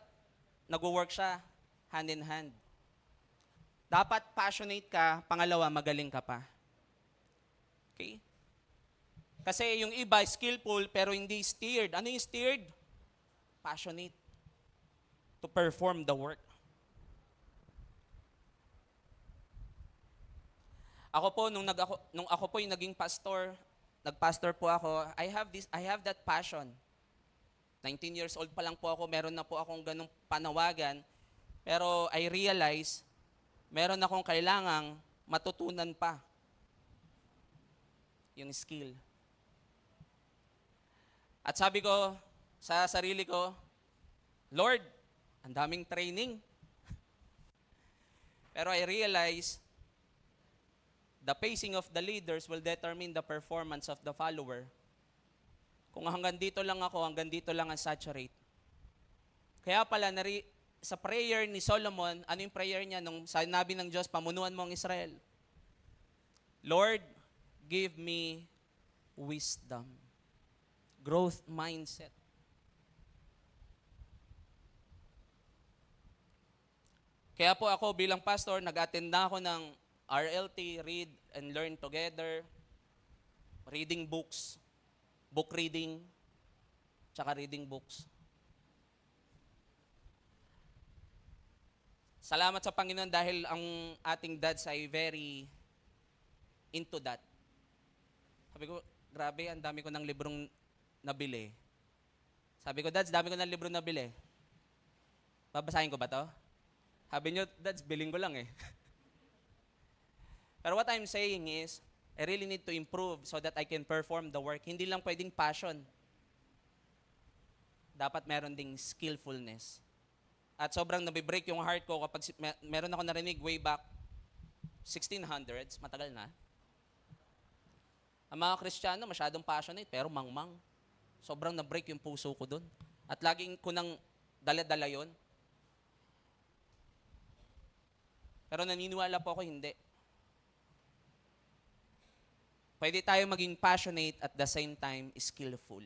nag-work siya hand in hand. Dapat passionate ka, pangalawa, magaling ka pa. Okay? Kasi yung iba, skillful, pero hindi steered. Ano yung steered? Passionate. To perform the work. Ako po, nung ako po yung naging pastor, nagpastor po ako, I have that passion. 19 years old pa lang po ako, meron na po akong ganong panawagan. Pero I realize, meron akong kailangang matutunan pa. Yung skill. At sabi ko sa sarili ko, Lord, ang daming training. Pero I realize, the pacing of the leaders will determine the performance of the follower. Kung hanggang dito lang ako, hanggang dito lang ang saturate. Kaya pala, sa prayer ni Solomon, ano yung prayer niya nung sinabi ng Diyos, pamunuan mo ang Israel? Lord, give me wisdom. Growth mindset. Kaya po ako bilang pastor, nag-attend na ako ng RLT, Read and Learn Together, reading books, book reading, tsaka reading books. Salamat sa Panginoon dahil ang ating dads ay very into that. Sabi ko, grabe, ang dami ko ng librong nabili. Sabi ko, dads, dami ko ng librong nabili. Babasahin ko ba to? Sabi nyo, dads, biling ko lang eh. Pero what I'm saying is, I really need to improve so that I can perform the work. Hindi lang pwedeng passion. Dapat meron ding skillfulness. At sobrang nabibreak yung heart ko kapag meron ako narinig way back 1600s, matagal na. Ang mga Kristiyano masyadong passionate pero mangmang. Sobrang na-break yung puso ko doon. At laging ko nang dala-dala yun. Pero naniniwala po ako, hindi. Pwede tayo maging passionate at the same time skillful.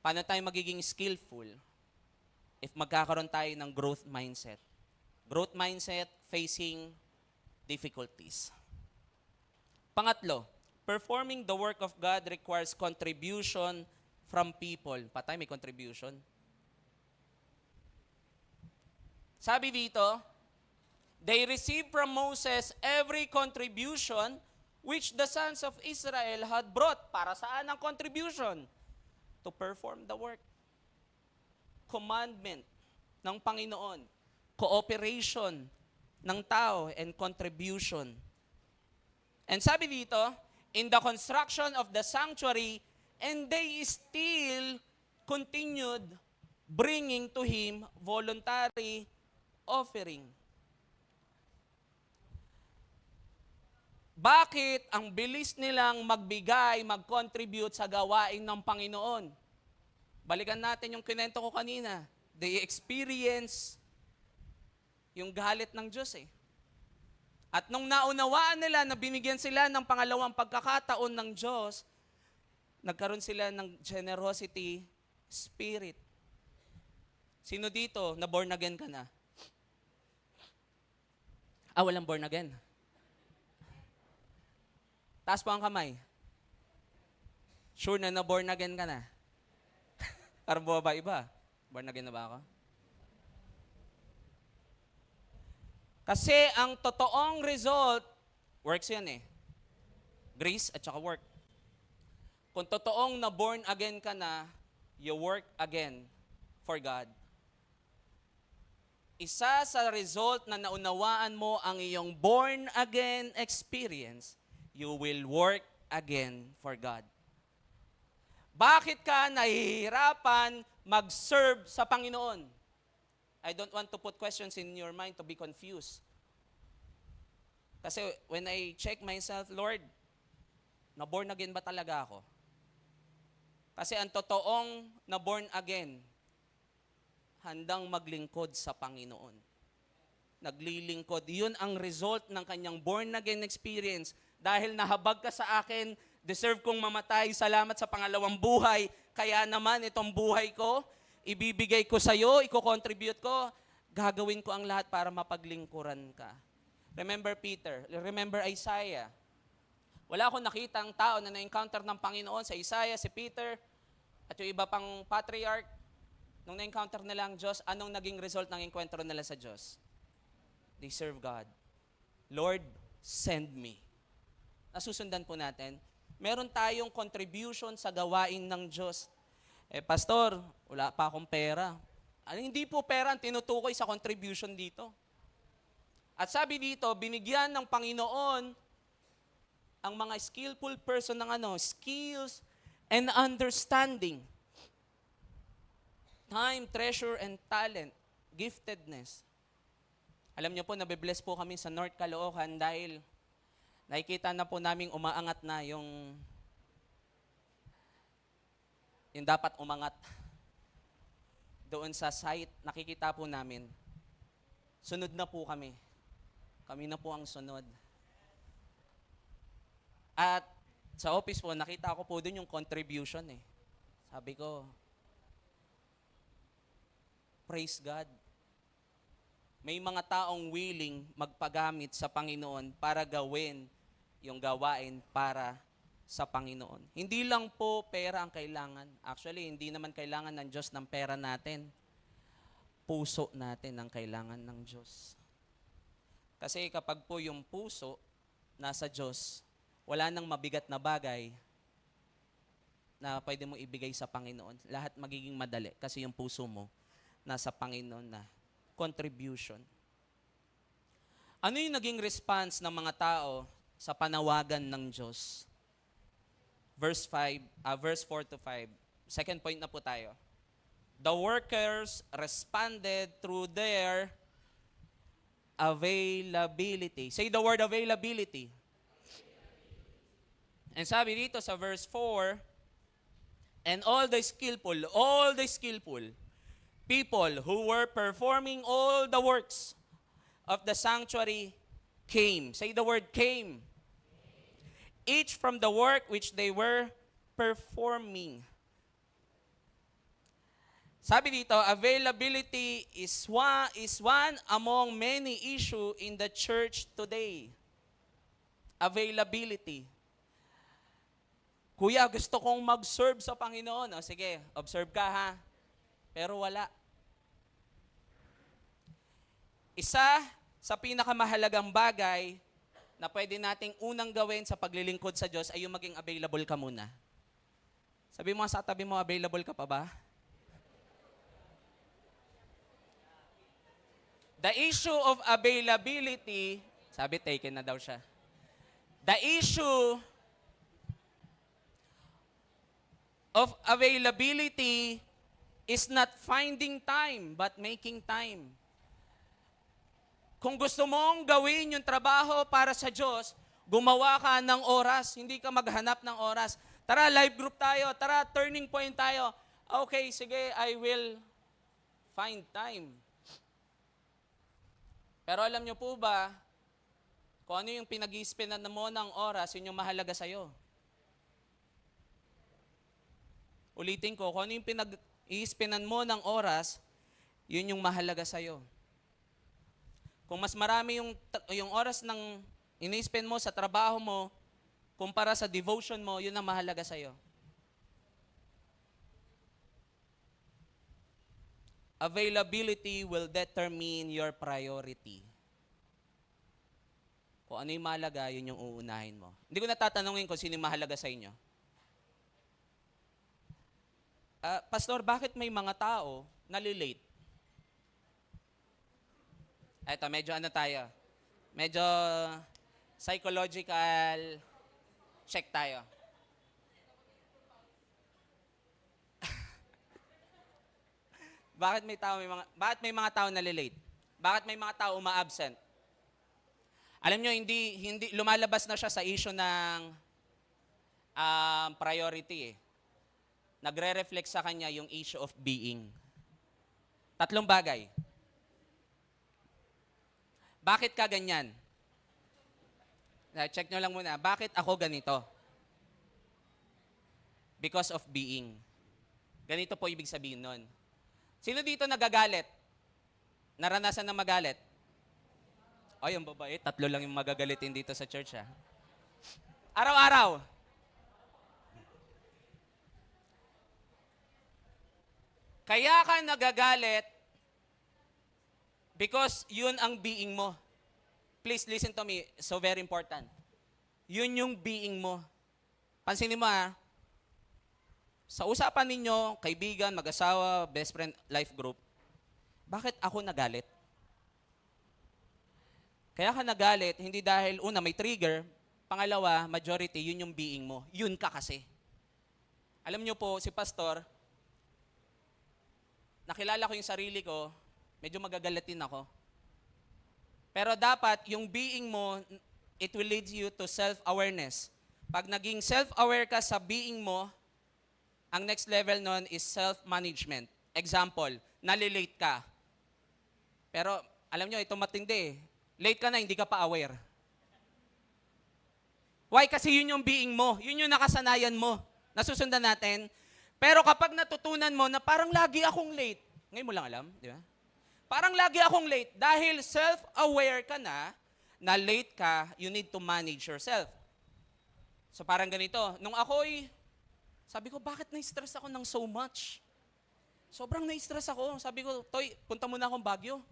Paano tayo magiging skillful? If magkakaroon tayo ng growth mindset. Growth mindset facing difficulties. Pangatlo, performing the work of God requires contribution from people. Patay, may contribution. Sabi dito, they received from Moses every contribution which the sons of Israel had brought. Para saan ang contribution? To perform the work. Commandment ng Panginoon. Cooperation ng tao and contribution. And sabi dito, in the construction of the sanctuary, and they still continued bringing to Him voluntary offering. Bakit ang bilis nilang magbigay, mag-contribute sa gawain ng Panginoon? Balikan natin yung kinento ko kanina. They experience yung galit ng Diyos eh. At nung naunawaan nila na binigyan sila ng pangalawang pagkakataon ng Diyos, nagkaroon sila ng generosity spirit. Sino dito na born again ka na? Walang born again. Taas po ang kamay. Sure na born again ka na? Parang buwa iba? Born again na ba ako? Kasi ang totoong result, works yan eh. Grace at saka work. Kung totoong na born again ka na, you work again for God. Isa sa result na naunawaan mo ang iyong born again experience, you will work again for God. Bakit ka nahihirapan mag-serve sa Panginoon? I don't want to put questions in your mind to be confused. Kasi when I check myself, Lord, na-born again ba talaga ako? Kasi ang totoong na-born again, handang maglingkod sa Panginoon. Naglilingkod. Yun ang result ng kanyang born again experience. Dahil nahabag ka sa akin, deserve kong mamatay, salamat sa pangalawang buhay. Kaya naman itong buhay ko, ibibigay ko sa iyo, i-contribute ko, gagawin ko ang lahat para mapaglingkuran ka. Remember Peter, remember Isaiah. Wala akong nakitang tao na na-encounter ng Panginoon sa Isaiah, si Peter, at yung iba pang patriarch. Nung na-encounter nila ang Diyos, anong naging result ng enkwentro nila sa Diyos? They serve God. Lord, send me. Nasusundan po natin. Meron tayong contribution sa gawain ng Diyos. Pastor, wala pa akong pera. Hindi po pera ang tinutukoy sa contribution dito. At sabi dito, binigyan ng Panginoon ang mga skillful person ng skills and understanding. Time, treasure, and talent. Giftedness. Alam niyo po, nabibless po kami sa North Caloocan dahil nakikita na po naming umaangat na yung dapat umangat. Doon sa site, nakikita po namin, sunod na po kami. Kami na po ang sunod. At sa office po, nakita ko po doon yung contribution eh. Sabi ko, praise God. May mga taong willing magpagamit sa Panginoon para gawin yung gawain para sa Panginoon. Hindi lang po pera ang kailangan. Actually, hindi naman kailangan ng Diyos ng pera natin. Puso natin ang kailangan ng Diyos. Kasi kapag po yung puso nasa Diyos, wala nang mabigat na bagay na pwede mo ibigay sa Panginoon. Lahat magiging madali kasi yung puso mo nasa Panginoon na. Contribution. Ano yung naging response ng mga tao sa panawagan ng Diyos? Verse 4 to 5. Second point na po tayo. The workers responded through their availability. Say the word availability. And sabi dito sa verse 4, And all the skillful people who were performing all the works of the sanctuary came. Say the word came. Each from the work which they were performing. Sabi dito, availability is one among many issue in the church today. Availability. Kuya, gusto kong mag-serve sa Panginoon. O sige, observe ka ha. Pero wala. Isa sa pinakamahalagang bagay na pwede nating unang gawin sa paglilingkod sa Diyos ay yung maging available ka muna. Sabi mo sa tabi mo, available ka pa ba? The issue of availability, sabi taken na daw siya. The issue of availability is not finding time, but making time. Kung gusto mong gawin yung trabaho para sa Diyos, gumawa ka ng oras, hindi ka maghanap ng oras. Tara, live group tayo. Tara, turning point tayo. Okay, sige, I will find time. Pero alam nyo po ba, kung ano yung pinag-i-spinan mo ng oras, yun yung mahalaga sa'yo. Ulitin ko, kung ano yung pinag-i-spinan mo ng oras, yun yung mahalaga sa'yo. Kung mas marami yung oras ng ini-spend mo sa trabaho mo, kumpara sa devotion mo, yun ang mahalaga sa'yo. Availability will determine your priority. Kung ano yung mahalaga, yun yung uunahin mo. Hindi ko natatanungin kung sino yung mahalaga sa inyo. Pastor, bakit may mga tao nalilate? Ito, medyo ano tayo? Medyo psychological check tayo. Bakit may mga tao nalilate? Bakit may mga tao uma-absent? Alam nyo, hindi lumalabas na siya sa issue ng priority eh. Nagre-reflect sa kanya yung issue of being. Tatlong bagay. Bakit ka ganyan? Check nyo lang muna. Bakit ako ganito? Because of being. Ganito po ibig sabihin nun. Sino dito nagagalit? Naranasan na magalit? Ay, yung babae, 3 lang yung magagalitin dito sa church ha. Araw-araw. Kaya ka nagagalit because yun ang being mo. Please listen to me, so very important. Yun yung being mo. Pansinin mo ha, sa usapan ninyo, kaibigan, mag-asawa, best friend, life group, bakit ako nagalit? Kaya ka nagalit, hindi dahil, una, may trigger, pangalawa, majority, yun yung being mo. Yun ka kasi. Alam nyo po, si Pastor, nakilala ko yung sarili ko, medyo magagalatin ako. Pero dapat, yung being mo, it will lead you to self-awareness. Pag naging self-aware ka sa being mo, ang next level nun is self-management. Example, nalilate ka. Pero, alam nyo, ito matindi eh. Late ka na, hindi ka pa aware. Why? Kasi yun yung being mo. Yun yung nakasanayan mo. Nasusundan natin. Pero kapag natutunan mo na parang lagi akong late, ngayon mo lang alam, di ba? Parang lagi akong late. Dahil self-aware ka na late ka, you need to manage yourself. So parang ganito, nung ako'y, sabi ko, bakit na-stress ako ng so much? Sobrang na-stress ako. Sabi ko, Toy, punta muna akong Baguio.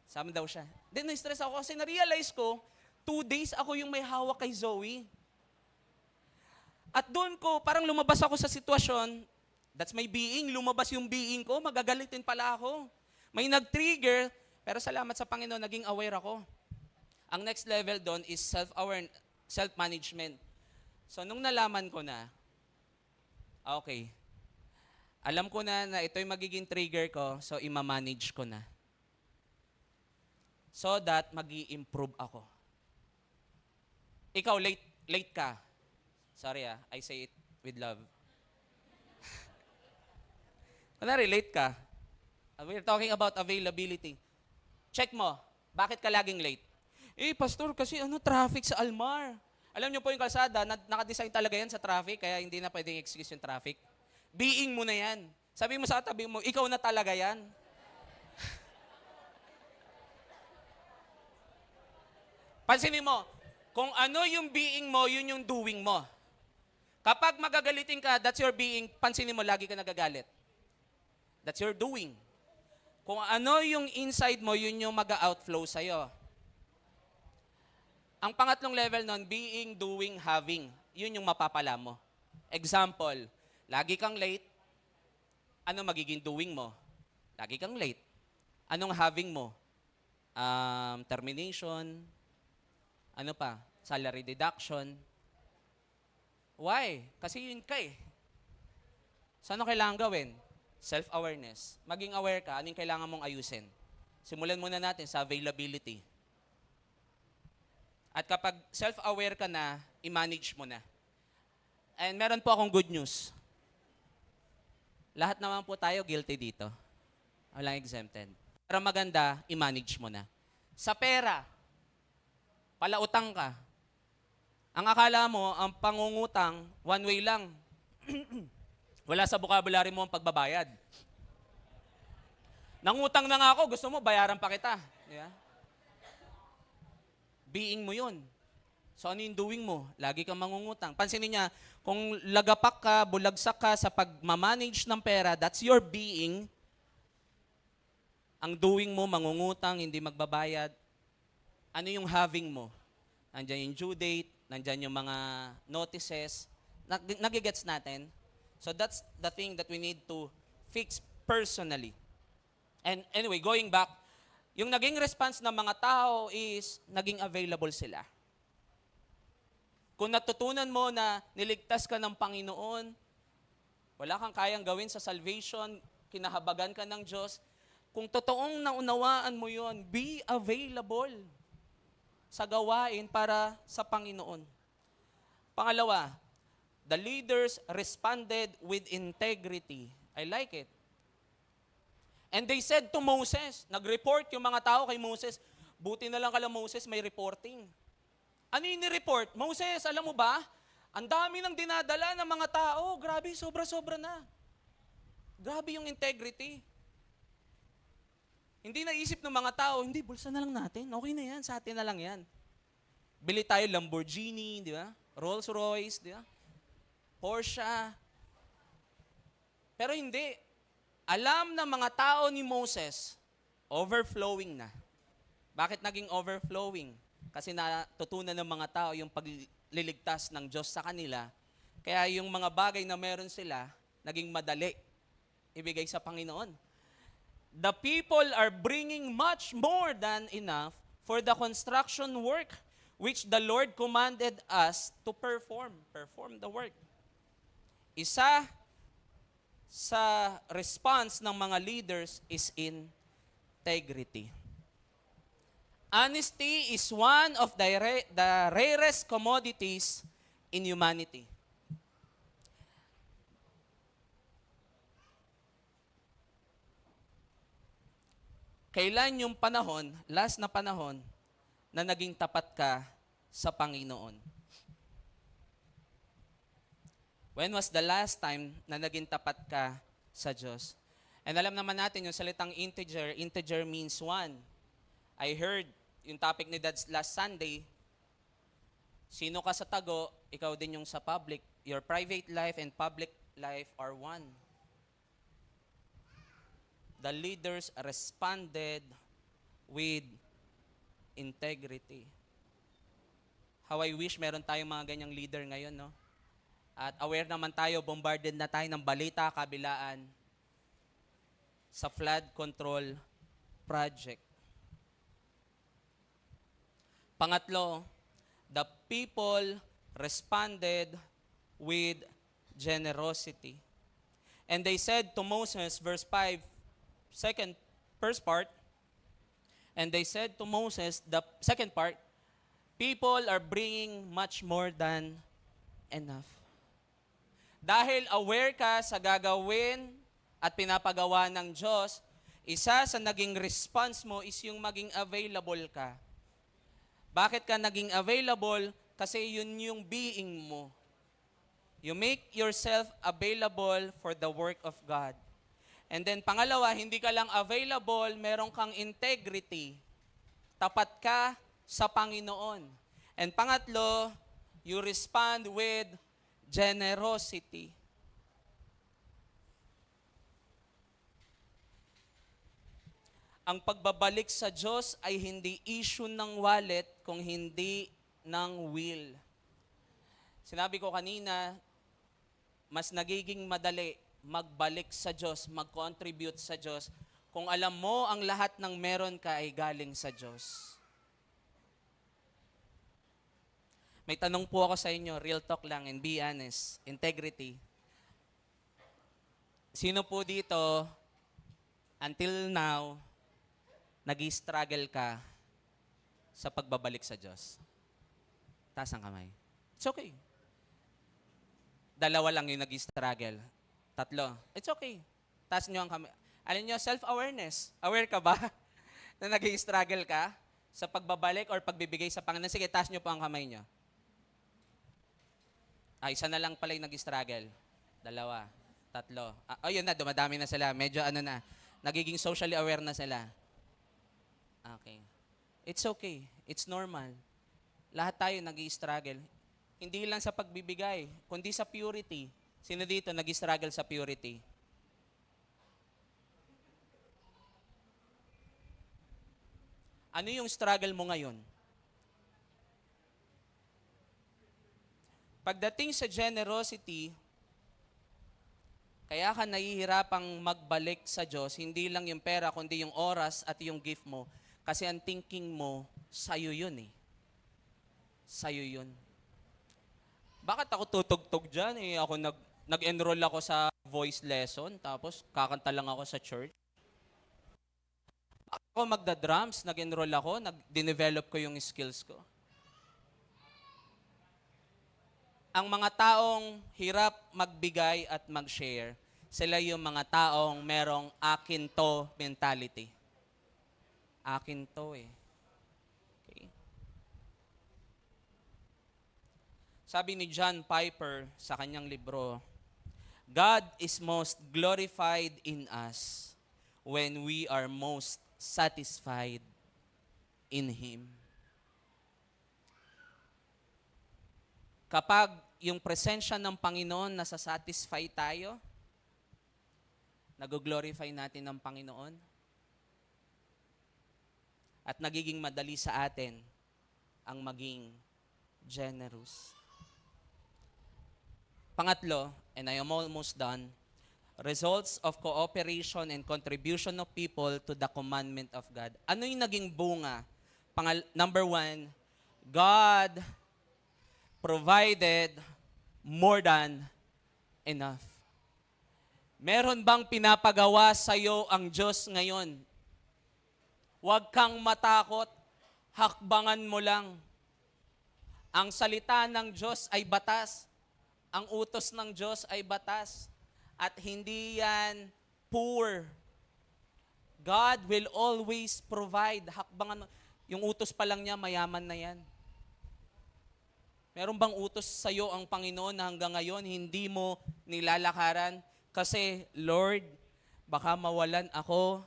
Sabi daw siya. Then na-stress ako kasi na-realize ko, 2 days ako yung may hawak kay Zoe. At doon ko, parang lumabas ako sa sitwasyon, that's my being, lumabas yung being ko, magagalitin pala ako. May nag-trigger, pero salamat sa Panginoon, naging aware ako. Ang next level doon is self-management. So nung nalaman ko na, okay, alam ko na ito'y magiging trigger ko, so ima-manage ko na. So that mag-i-improve ako. Ikaw, late ka. Sorry I say it with love. Relate ka. We're talking about availability. Check mo, bakit ka laging late? Pastor, kasi traffic sa Almar. Alam niyo po yung kalsada, nakadesign talaga yan sa traffic, kaya hindi na pwedeng excuse yung traffic. Being mo na yan. Sabi mo sa tabi mo, ikaw na talaga yan. Pansinin mo, kung ano yung being mo, yun yung doing mo. Kapag magagalitin ka, that's your being, pansinin mo, lagi ka nagagalit. That's your doing. Kung ano yung inside mo, yun yung mag-outflow sa'yo. Ang pangatlong level nun, being, doing, having. Yun yung mapapala mo. Example, lagi kang late, ano magiging doing mo? Lagi kang late. Anong having mo? Termination, ano pa? Salary deduction. Why? Kasi yun ka eh. So ano kailangan gawin? Self-awareness. Maging aware ka, anong kailangan mong ayusin. Simulan muna natin sa availability. At kapag self-aware ka na, i-manage mo na. And meron po akong good news. Lahat naman po tayo guilty dito. Walang exempted. Pero maganda, i-manage mo na. Sa pera, palautang ka. Ang akala mo, ang pangungutang, one way lang. Wala sa vocabulary mo ang pagbabayad. Nangutang na nga ako, gusto mo, bayaran pa kita. Yeah? Being mo yun. So ano yung doing mo? Lagi kang mangungutang. Pansinin niya, kung lagapak ka, bulagsak ka sa pagmamanage ng pera, that's your being. Ang doing mo, mangungutang, hindi magbabayad. Ano yung having mo? Nandiyan yung due date, nandiyan yung mga notices. Nagigets natin? So that's the thing that we need to fix personally. And anyway, going back, yung naging response ng mga tao is naging available sila. Kung natutunan mo na niligtas ka ng Panginoon, wala kang kayang gawin sa salvation, kinahabagan ka ng Diyos, kung totoong naunawaan mo yon, be available sa gawain para sa Panginoon. Pangalawa, the leaders responded with integrity. I like it. And they said to Moses, nag-report yung mga tao kay Moses, buti na lang kala Moses may reporting. Ano yung ni-report? Moses, alam mo ba, ang dami ng dinadala ng mga tao, grabe, sobra-sobra na. Grabe yung integrity. Hindi naisip ng mga tao, hindi, bulsa na lang natin, okay na yan, sa atin na lang yan. Bili tayo Lamborghini, di ba? Rolls Royce, di ba? Porsche. Pero hindi. Alam ng mga tao ni Moses, overflowing na. Bakit naging overflowing? Kasi natutunan ng mga tao yung pagliligtas ng Diyos sa kanila. Kaya yung mga bagay na meron sila, naging madali ibigay sa Panginoon. The people are bringing much more than enough for the construction work which the Lord commanded us to perform. Perform the work. Isa sa response ng mga leaders is integrity. Honesty is one of the rarest commodities in humanity. Kailan yung panahon, last na panahon, na naging tapat ka sa Panginoon? When was the last time na naging tapat ka sa Diyos? And alam naman natin yung salitang integer, integer means one. I heard yung topic ni Dad last Sunday, sino ka sa tago, ikaw din yung sa public. Your private life and public life are one. The leaders responded with integrity. How I wish meron tayong mga ganyang leader ngayon, no? At aware naman tayo, bombarded na tayo ng balita, kabilaan sa flood control project. Pangatlo, the people responded with generosity. And they said to Moses, verse 5, first part, and they said to Moses, the second part, people are bringing much more than enough. Dahil aware ka sa gagawin at pinapagawa ng Diyos, isa sa naging response mo is yung maging available ka. Bakit ka naging available? Kasi yun yung being mo. You make yourself available for the work of God. And then pangalawa, hindi ka lang available, meron kang integrity. Tapat ka sa Panginoon. And pangatlo, you respond with generosity. Ang pagbabalik sa Diyos ay hindi issue ng wallet kung hindi ng will. Sinabi ko kanina, mas nagiging madali magbalik sa Diyos, mag-contribute sa Diyos, kung alam mo ang lahat ng meron ka ay galing sa Diyos. May tanong po ako sa inyo, real talk lang and be honest, integrity. Sino po dito, until now, nag-struggle ka sa pagbabalik sa Diyos? Taas ang kamay. It's okay. Dalawa lang yung nag-struggle. Tatlo. It's okay. Taas nyo ang kamay. Alam nyo, self-awareness. Aware ka ba na nag-struggle ka sa pagbabalik or pagbibigay sa Panginoon? Sige, taas nyo po ang kamay nyo. Isa na lang pala yung nag-struggle. Dalawa. Tatlo. Yun na, dumadami na sila. Medyo na, nagiging socially aware na sila. Okay. It's okay. It's normal. Lahat tayo nag-struggle. Hindi lang sa pagbibigay, kundi sa purity. Sino dito nag-struggle sa purity? Ano yung struggle mo ngayon? Pagdating sa generosity, kaya ka nahihirapang magbalik sa Diyos, hindi lang yung pera, kundi yung oras at yung gift mo. Kasi ang thinking mo, sa'yo yun eh. Sa'yo yun. Bakit ako tutugtog dyan? Ako nag-enroll ako sa voice lesson, tapos kakanta lang ako sa church. Ako magda-drums, nag-enroll ako, dinevelop ko yung skills ko. Ang mga taong hirap magbigay at mag-share, sila yung mga taong merong akin to mentality. Akin to eh. Okay. Sabi ni John Piper sa kanyang libro, God is most glorified in us when we are most satisfied in Him. Kapag yung presensya ng Panginoon nasa-satisfy tayo, nag-glorify natin ng Panginoon, at nagiging madali sa atin ang maging generous. Pangatlo, and I am almost done, results of cooperation and contribution of people to the commandment of God. Ano yung naging bunga? Number one, God provided more than enough. Meron bang pinapagawa sa iyo ang Diyos ngayon? Huwag kang matakot, hakbangan mo lang. Ang salita ng Diyos ay batas. Ang utos ng Diyos ay batas. At hindi yan poor. God will always provide. Hakbangan mo. Yung utos pa lang niya, mayaman na yan. Meron bang utos sa iyo ang Panginoon na hanggang ngayon hindi mo nilalakaran? Kasi, Lord, baka mawalan ako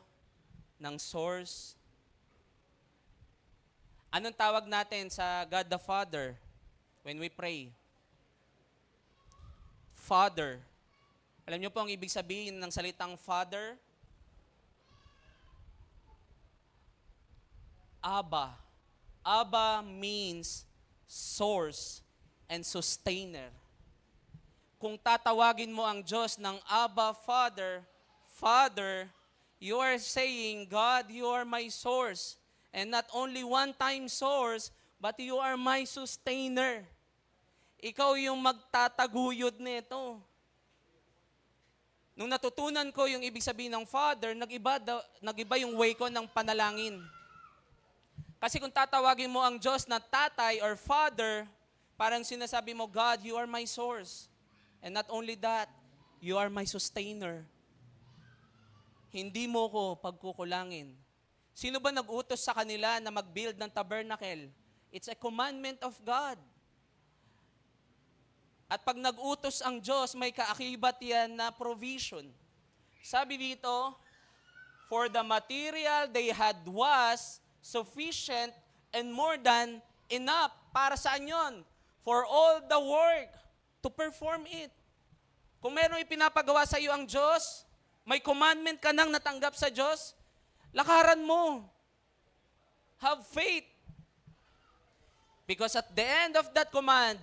ng source. Anong tawag natin sa God the Father when we pray? Father. Alam niyo po ang ibig sabihin ng salitang Father? Abba. Abba means source and sustainer. Kung tatawagin mo ang Diyos ng Abba, Father, Father, you are saying, God, you are my source. And not only one-time source, but you are my sustainer. Ikaw yung magtataguyod nito. Nung natutunan ko yung ibig sabihin ng Father, nag-iba yung way ko ng panalangin. Kasi kung tatawagin mo ang Diyos na tatay or father, parang sinasabi mo, God, you are my source. And not only that, you are my sustainer. hindi mo ko pagkukulangin. Sino ba nag-utos sa kanila na mag-build ng tabernacle? It's a commandment of God. At pag nag-utos ang Diyos, may kaakibat yan na provision. Sabi dito, for the material they had was sufficient and more than enough. Para saan yun? For all the work to perform it. Kung meron ipinapagawa sa iyo ang Diyos, may commandment ka nang natanggap sa Diyos, lakaran mo. Have faith. Because at the end of that command,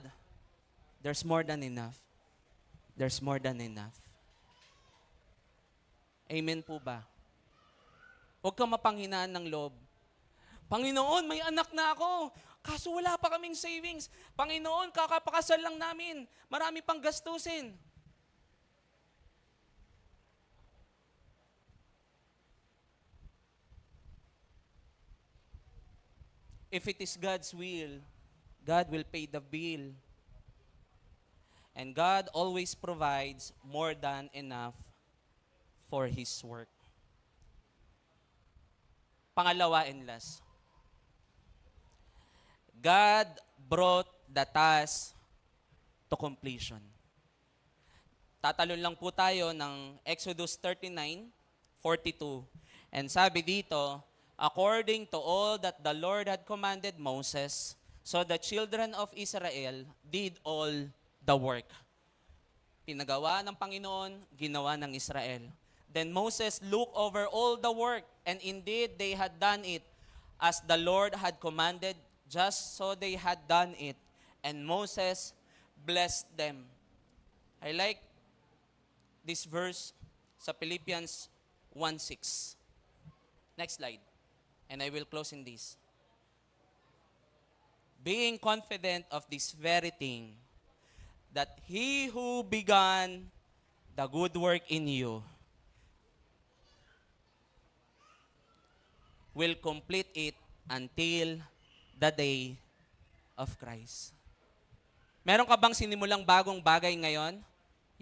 there's more than enough. There's more than enough. Amen po ba? Huwag kang mapanghinaan ng loob. Panginoon, may anak na ako. Kaso wala pa kaming savings. Panginoon, kakapakasal lang namin. Marami pang gastusin. If it is God's will, God will pay the bill. And God always provides more than enough for His work. Pangalawa and last. God brought the task to completion. Tatalon lang po tayo ng Exodus 39:42. And sabi dito, according to all that the Lord had commanded Moses, so the children of Israel did all the work. Pinagawa ng Panginoon, ginawa ng Israel. Then Moses looked over all the work, and indeed they had done it as the Lord had commanded, just so they had done it. And Moses blessed them. I like this verse sa Philippians 1:6. Next slide. And I will close in this. Being confident of this very thing, that He who began the good work in you will complete it until the day of Christ. Meron ka bang sinimulang bagong bagay ngayon?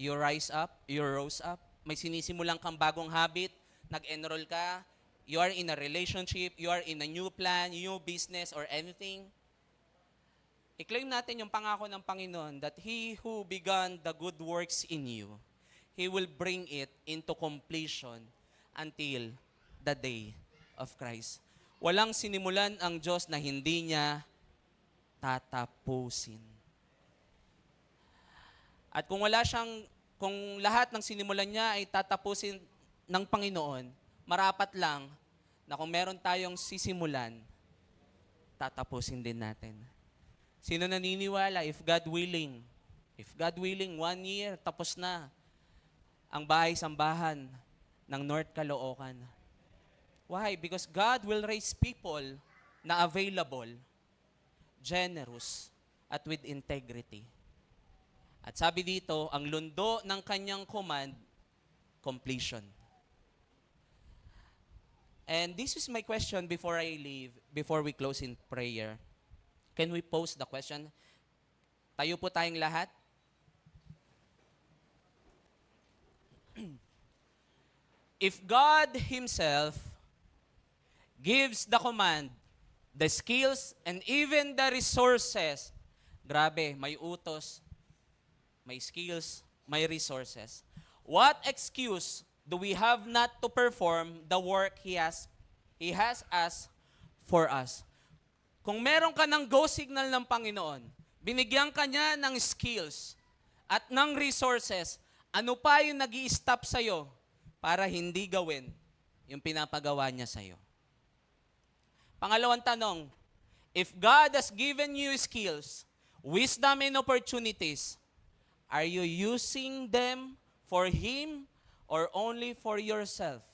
You rise up, you rose up. May sinisimulang kang bagong habit, nag-enroll ka, you are in a relationship, you are in a new plan, new business, or anything. I-claim natin yung pangako ng Panginoon that He who began the good works in you, He will bring it into completion until the day of Christ. Walang sinimulan ang Diyos na hindi niya tatapusin. At kung kung lahat ng sinimulan niya ay tatapusin ng Panginoon, marapat lang na kung meron tayong sisimulan, tatapusin din natin. Sino naniniwala, if God willing, 1 year, tapos na ang bahay-sambahan ng North Caloocan. Why? Because God will raise people na available, generous, at with integrity. At sabi dito, ang lundo ng kanyang command, completion. And this is my question before I leave, before we close in prayer. Can we pose the question? Tayo po tayong lahat. If God Himself gives the command, the skills, and even the resources, grabe, may utos, may skills, may resources. What excuse do we have not to perform the work He has asked for us? Kung meron ka ng go signal ng Panginoon, binigyan ka niya ng skills at ng resources, ano pa yung nag-i-stop sa'yo para hindi gawin yung pinapagawa niya sa'yo? Pangalawang tanong, if God has given you skills, wisdom, and opportunities, are you using them for Him or only for yourself?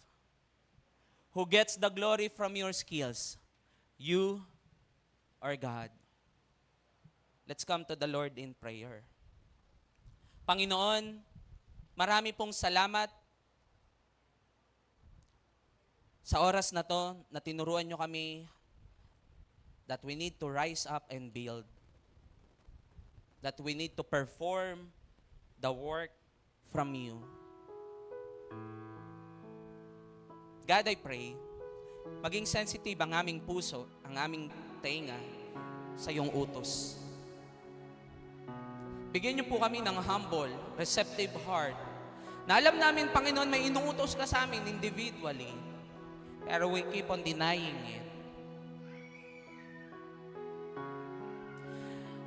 Who gets the glory from your skills? You or God? Let's come to the Lord in prayer. Panginoon, marami pong salamat sa oras na to na tinuruan nyo kami that we need to rise up and build. That we need to perform the work from you. God, I pray, maging sensitive ang aming puso, ang aming tenga sa iyong utos. Bigyan niyo po kami ng humble, receptive heart, na alam namin, Panginoon, may inuutos ka sa amin individually, pero we keep on denying it.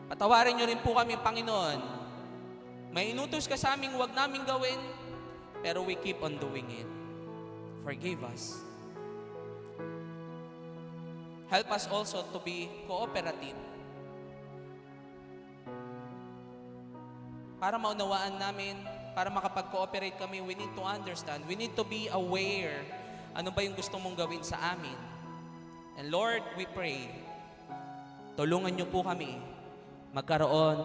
Patawarin niyo rin po kami, Panginoon. May inutos ka sa amin, huwag namin gawin, pero we keep on doing it. Forgive us. Help us also to be cooperative. Para maunawaan namin, para makapag-cooperate kami, we need to understand. We need to be aware ano ba yung gusto mong gawin sa amin. And Lord, we pray, tulungan niyo po kami magkaroon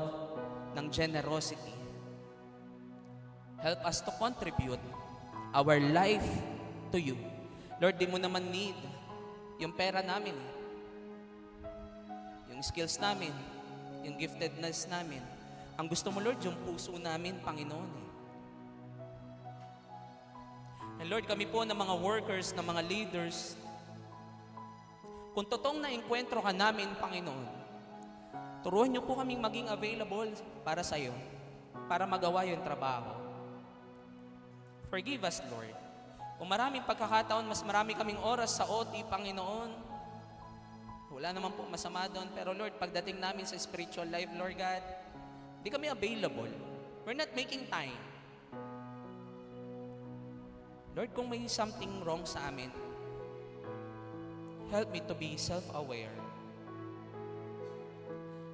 ng generosity. Help us to contribute our life to you. Lord, di mo naman need yung pera namin, yung skills namin, yung giftedness namin. Ang gusto mo, Lord, yung puso namin, Panginoon. And Lord, kami po ng mga workers, ng mga leaders, kung totoong na-enkwentro ka namin, Panginoon, turuan niyo po kaming maging available para sa iyo, para magawa yung trabaho. Forgive us, Lord. Kung maraming pagkakataon, mas marami kaming oras sa OT, Panginoon, wala naman po masama doon. Pero Lord, pagdating namin sa spiritual life, Lord God, di kami available. We're not making time. Lord, kung may something wrong sa amin, help me to be self-aware.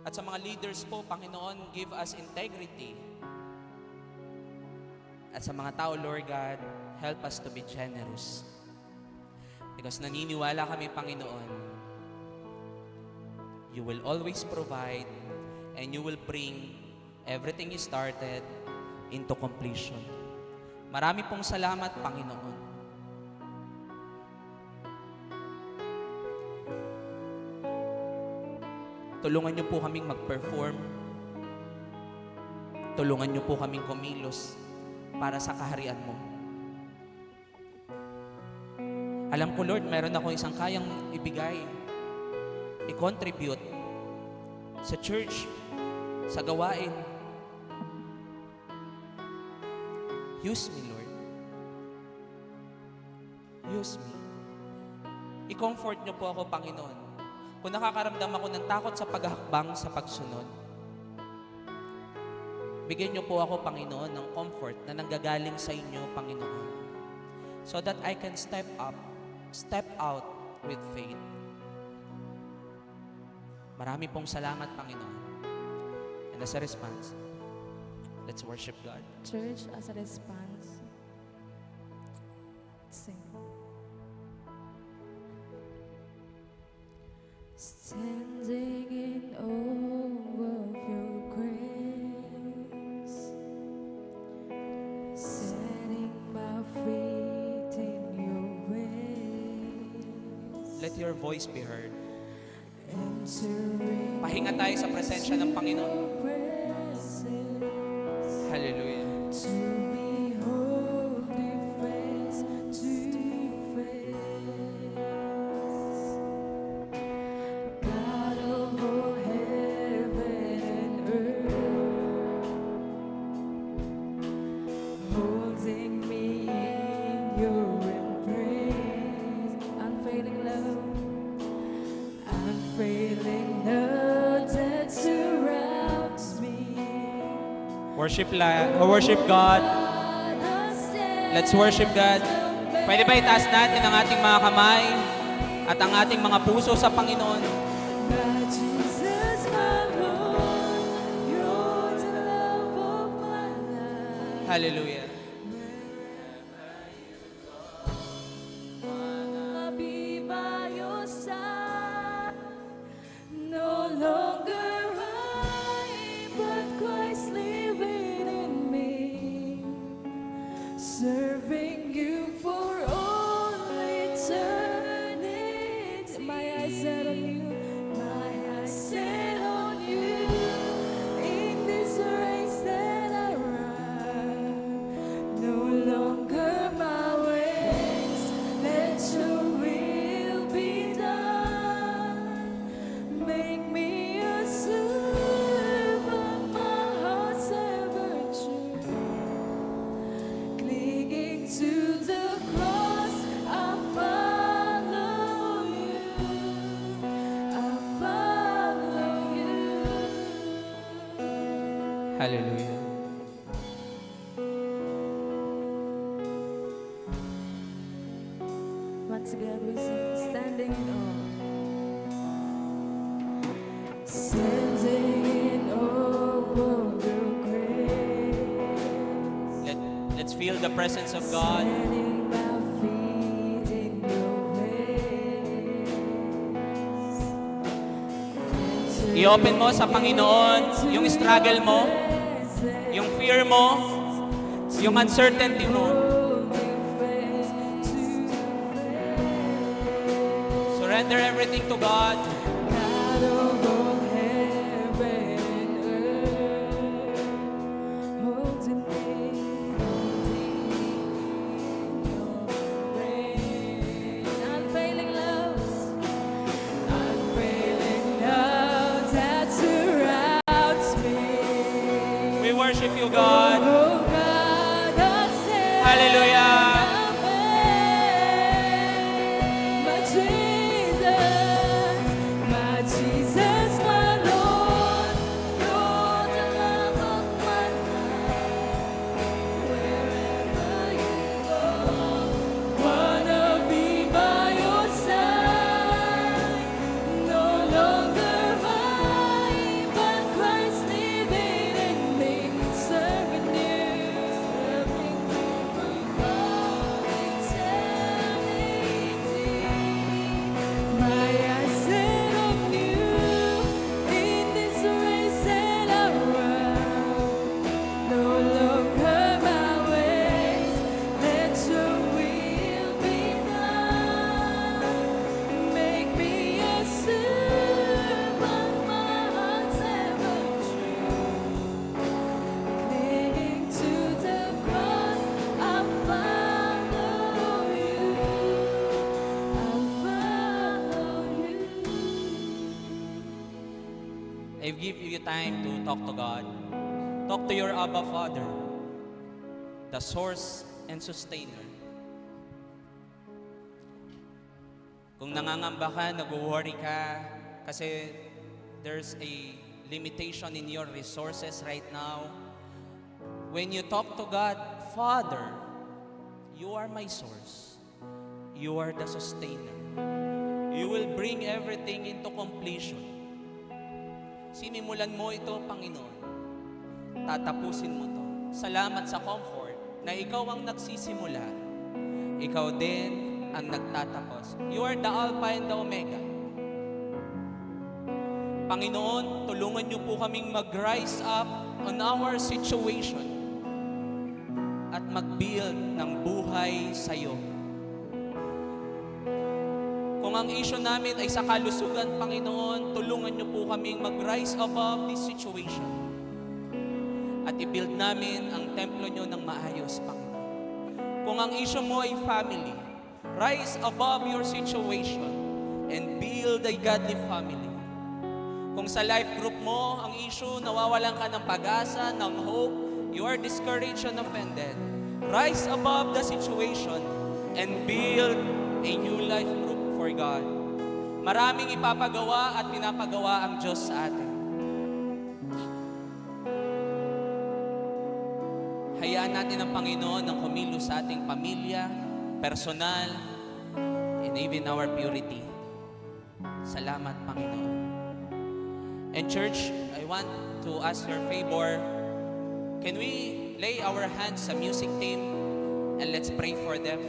At sa mga leaders po, Panginoon, give us integrity. At sa mga tao, Lord God, help us to be generous. Because naniniwala kami, Panginoon, you will always provide and you will bring everything you started into completion. Marami pong salamat, Panginoon. Tulungan niyo po kaming mag-perform. Tulungan niyo po kaming kumilos para sa kaharian mo. Alam ko, Lord, meron ako isang kayang ibigay, i-contribute sa church, sa gawain. Use me, Lord. Use me. I-comfort niyo po ako, Panginoon. Kung nakakaramdam ako ng takot sa paghahakbang sa pagsunod, bigyan niyo po ako, Panginoon, ng comfort na nanggagaling sa inyo, Panginoon, so that I can step out with faith. Marami pong salamat, Panginoon. And as a response, let's worship God. Church, as a response, sing. Standing in awe of your grace, setting my feet in your ways, Let your voice be heard. entering Pahinga tayo sa presensya ng Panginoon. presence. Hallelujah. To behold you face to face, God of all heaven and earth, holding me in your embrace, unfailing love, unfailing love that surrounds me. Worship God. Let's worship God. Pwede ba itaas natin ang ating mga kamay at ang ating mga puso sa Panginoon? My Jesus, my Lord, you're the love of my life. Hallelujah. I'll be by your side. No longer I, but Christ living in me. Serving you for all eternity. My eyes set on you. My eyes set on you. In this race that I run, Hallelujah. Once again, we sing standing in awe. Standing in awe of your grace. Let's feel the presence of God. Setting my feet in your ways. I-open mo sa Panginoon yung struggle mo, yung fear mo, yung uncertainty mo. Surrender everything to God. God of all heaven and earth, holding me in your grace. Unfailing love that surrounds me. We worship you, God. Oh God, I say Hallelujah. My Jesus, my Lord, you're the love of my life. Wherever you go, wanna be by your side. No longer I, but Christ living in me, serving you from all eternity. My eyes set on you in this race that I run. No longer my ways, let your will be done. Make me a servant, my heart's ever true. Clinging to the cross, I follow you. I follow you. I give you time to talk to God. Talk to your Abba Father, the source and sustainer. Kung nangangamba ka, nag-worry ka, kasi there's a limitation in your resources right now. When you talk to God, Father, you are my source. You are the sustainer. You will bring everything into completion. Sinimulan mo ito, Panginoon. Tatapusin mo to. Salamat sa comfort na ikaw ang nagsisimula. Ikaw din ang nagtatapos. You are the Alpha and the Omega. Panginoon, tulungan niyo po kaming mag-rise up on our situation at mag-build ng buhay sa iyo. Kung ang issue namin ay sa kalusugan, Panginoon, tulungan niyo po kaming mag-rise above this situation at i-build namin ang templo niyo ng maayos, Panginoon. Kung ang issue mo ay family, rise above your situation and build a godly family. Kung sa life group mo, ang issue, nawawalan ka ng pag-asa, ng hope, you are discouraged and offended, rise above the situation and build a new life group for God. Maraming ipapagawa at pinapagawa ang Diyos sa atin. Hayaan natin ang Panginoon ang kumilos sa ating pamilya, personal, and even our purity. Salamat, Panginoon. And church, I want to ask your favor. Can we lay our hands sa music team and let's pray for them?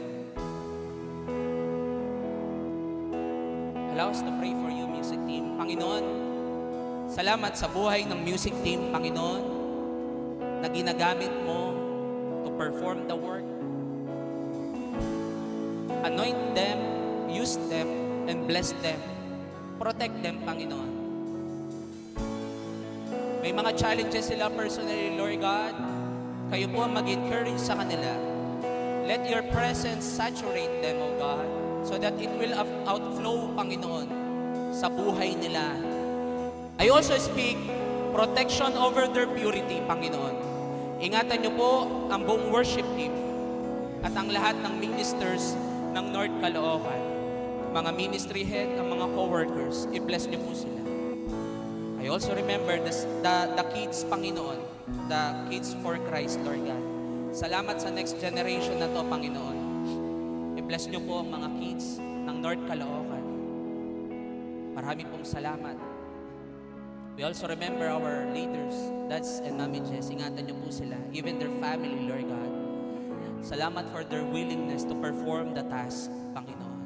Allow us to pray for you, music team. Panginoon, salamat sa buhay ng music team, Panginoon, na ginagamit mo to perform the work. Anoint them, use them, and bless them. Protect them, Panginoon. May mga challenges sila personally, Lord God. Kayo po ang mag-encourage sa kanila. Let your presence saturate them, O God, so that it will outflow, Panginoon, sa buhay nila. I also speak protection over their purity, Panginoon. Ingatan niyo po ang buong worship team at ang lahat ng ministers ng North Caloocan. Mga ministry head, ang mga co-workers, i-bless niyo po sila. I also remember the kids, Panginoon. the Kids for Christ, Lord God. Salamat sa next generation na to, Panginoon. I-bless niyo po ang mga kids ng North Caloocan. Marami pong salamat. We also remember our leaders, dads and mamages. Ingatan niyo po sila, even their family, Lord God. Salamat for their willingness to perform the task, Panginoon.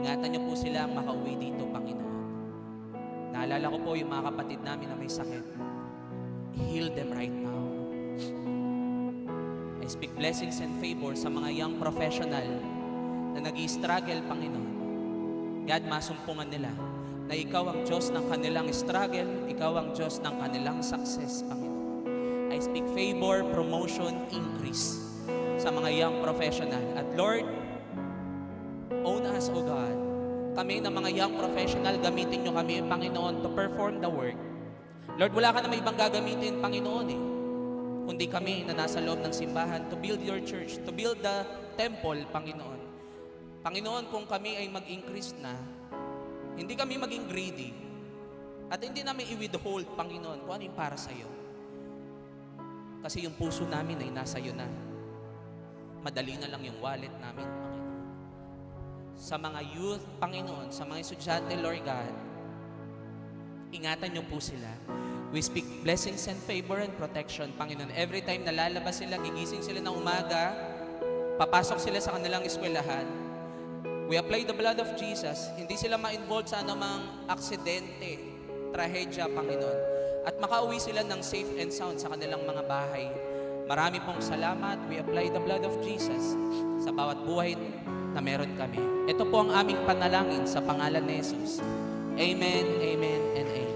Ingatan niyo po sila ang makauwi dito, Panginoon. Naalala ko po yung mga kapatid namin na may sakit. Heal them right now. I speak blessings and favor sa mga young professional na nag-i-struggle, Panginoon. God, masumpungan nila na ikaw ang Diyos ng kanilang struggle, ikaw ang Diyos ng kanilang success, Panginoon. I speak favor, promotion, increase sa mga young professional. At Lord, own us, O God. Kami na mga young professional, gamitin nyo kami, Panginoon, to perform the work. Lord, wala ka na may ibang gagamitin, Panginoon kundi kami na nasa loob ng simbahan to build your church, to build the temple, Panginoon. Panginoon, kung kami ay mag-increase na, hindi kami maging greedy, at hindi namin i-withhold, Panginoon, kung ano yung para sa iyo. Kasi yung puso namin ay nasa iyo na. Madali na lang yung wallet namin, Panginoon. Sa mga youth, Panginoon, sa mga estudyante, Lord God, ingatan niyo po sila. We speak blessings and favor and protection, Panginoon. Every time na lalabas sila, gigising sila ng umaga, papasok sila sa kanilang eskwelahan, we apply the blood of Jesus. Hindi sila ma-involved sa anumang aksidente, trahedya, Panginoon. At makauwi sila ng safe and sound sa kanilang mga bahay. Marami pong salamat. We apply the blood of Jesus sa bawat buhay na meron kami. Ito po ang aming panalangin sa pangalan ni Jesus. Amen, amen, and amen.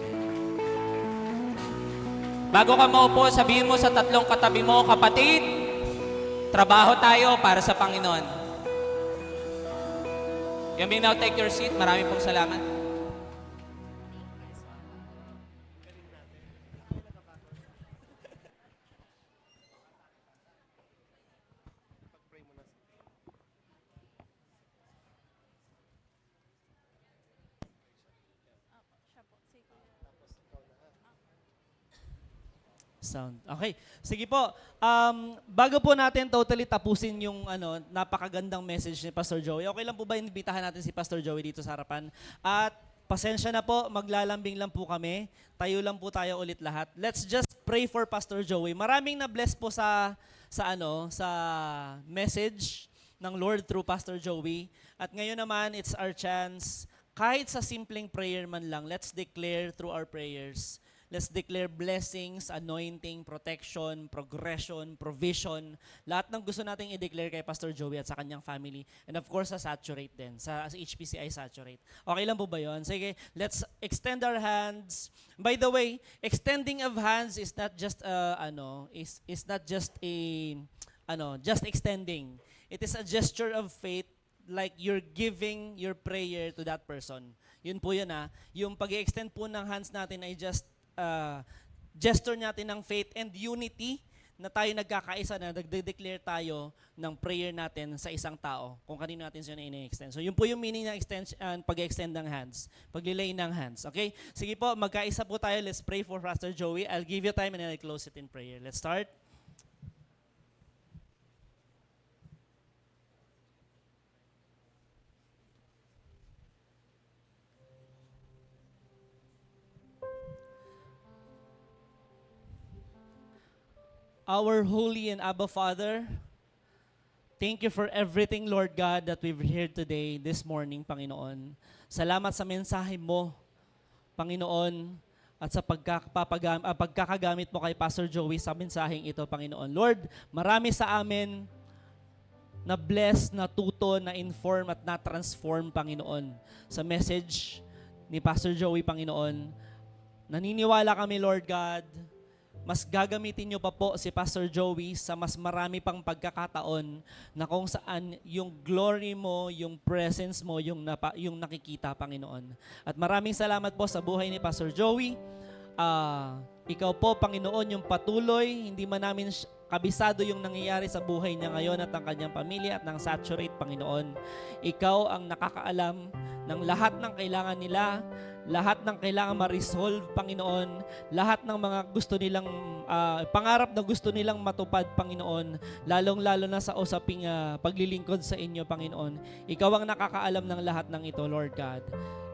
Bago ka maupo, sabihin mo sa tatlong katabi mo, kapatid, trabaho tayo para sa Panginoon. You may now take your seat. Marami pong salamat. Sound. Okay. Sige po. Bago po natin totally tapusin yung napakagandang message ni Pastor Joey, okay lang po ba inibitahan natin si Pastor Joey dito sa harapan? At pasensya na po, maglalambing lang po kami. Tayo lang po tayo ulit lahat. Let's just pray for Pastor Joey. Maraming na-bless po sa message ng Lord through Pastor Joey. At ngayon naman, it's our chance, kahit sa simpleng prayer man lang, let's declare through our prayers. Let's declare blessings, anointing, protection, progression, provision. Lahat ng gusto nating i-declare kay Pastor Joey at sa kanyang family. And of course, sa Saturate din. Sa HPCI Saturate. Okay lang po ba yun? Sige, let's extend our hands. By the way, extending of hands is not just just extending. It is a gesture of faith, like you're giving your prayer to that person. Yun po yun Yung pag-extend po ng hands natin ay just gesture natin ng faith and unity na tayo nagkakaisa na nagde-declare tayo ng prayer natin sa isang tao kung kanino natin siya na-extend. So yun po yung meaning ng pag-extend ng hands, paglilay ng hands. Okay? Sige po, magkaisa po tayo. Let's pray for Pastor Joey. I'll give you time and then I'll close it in prayer. Let's start. Our Holy and Abba Father, thank you for everything, Lord God, that we've heard today, this morning, Panginoon. Salamat sa mensahe mo, Panginoon, at sa pagkakagamit mo kay Pastor Joey sa mensaheng ito, Panginoon. Lord, marami sa amin na bless, natuto, na-inform at na-transform, Panginoon, sa message ni Pastor Joey, Panginoon. Naniniwala kami, Lord God, mas gagamitin niyo pa po si Pastor Joey sa mas marami pang pagkakataon na kung saan yung glory mo, yung presence mo, yung nakikita, Panginoon. At maraming salamat po sa buhay ni Pastor Joey. Ikaw po, Panginoon, yung patuloy, hindi man namin kabisado yung nangyayari sa buhay niya ngayon at ang kanyang pamilya at ng Saturate, Panginoon. Ikaw ang nakakaalam ng lahat ng kailangan nila, lahat ng kailangan ma-resolve, Panginoon, lahat ng mga gusto nilang, pangarap na gusto nilang matupad, Panginoon, lalong-lalo na sa usaping paglilingkod sa inyo, Panginoon. Ikaw ang nakakaalam ng lahat ng ito, Lord God.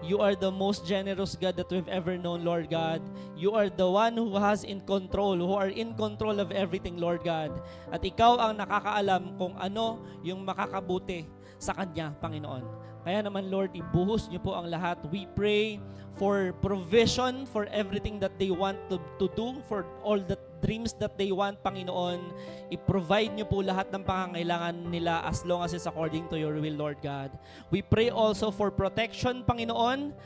You are the most generous God that we've ever known, Lord God. You are the one who who are in control of everything, Lord God. At ikaw ang nakakaalam kung ano yung makakabuti sa Kanya, Panginoon. Kaya naman, Lord, ibuhos niyo po ang lahat. We pray for provision for everything that they want to do, for all the dreams that they want, Panginoon. I-provide niyo po lahat ng pangangailangan nila as long as it's according to your will, Lord God. We pray also for protection, Panginoon.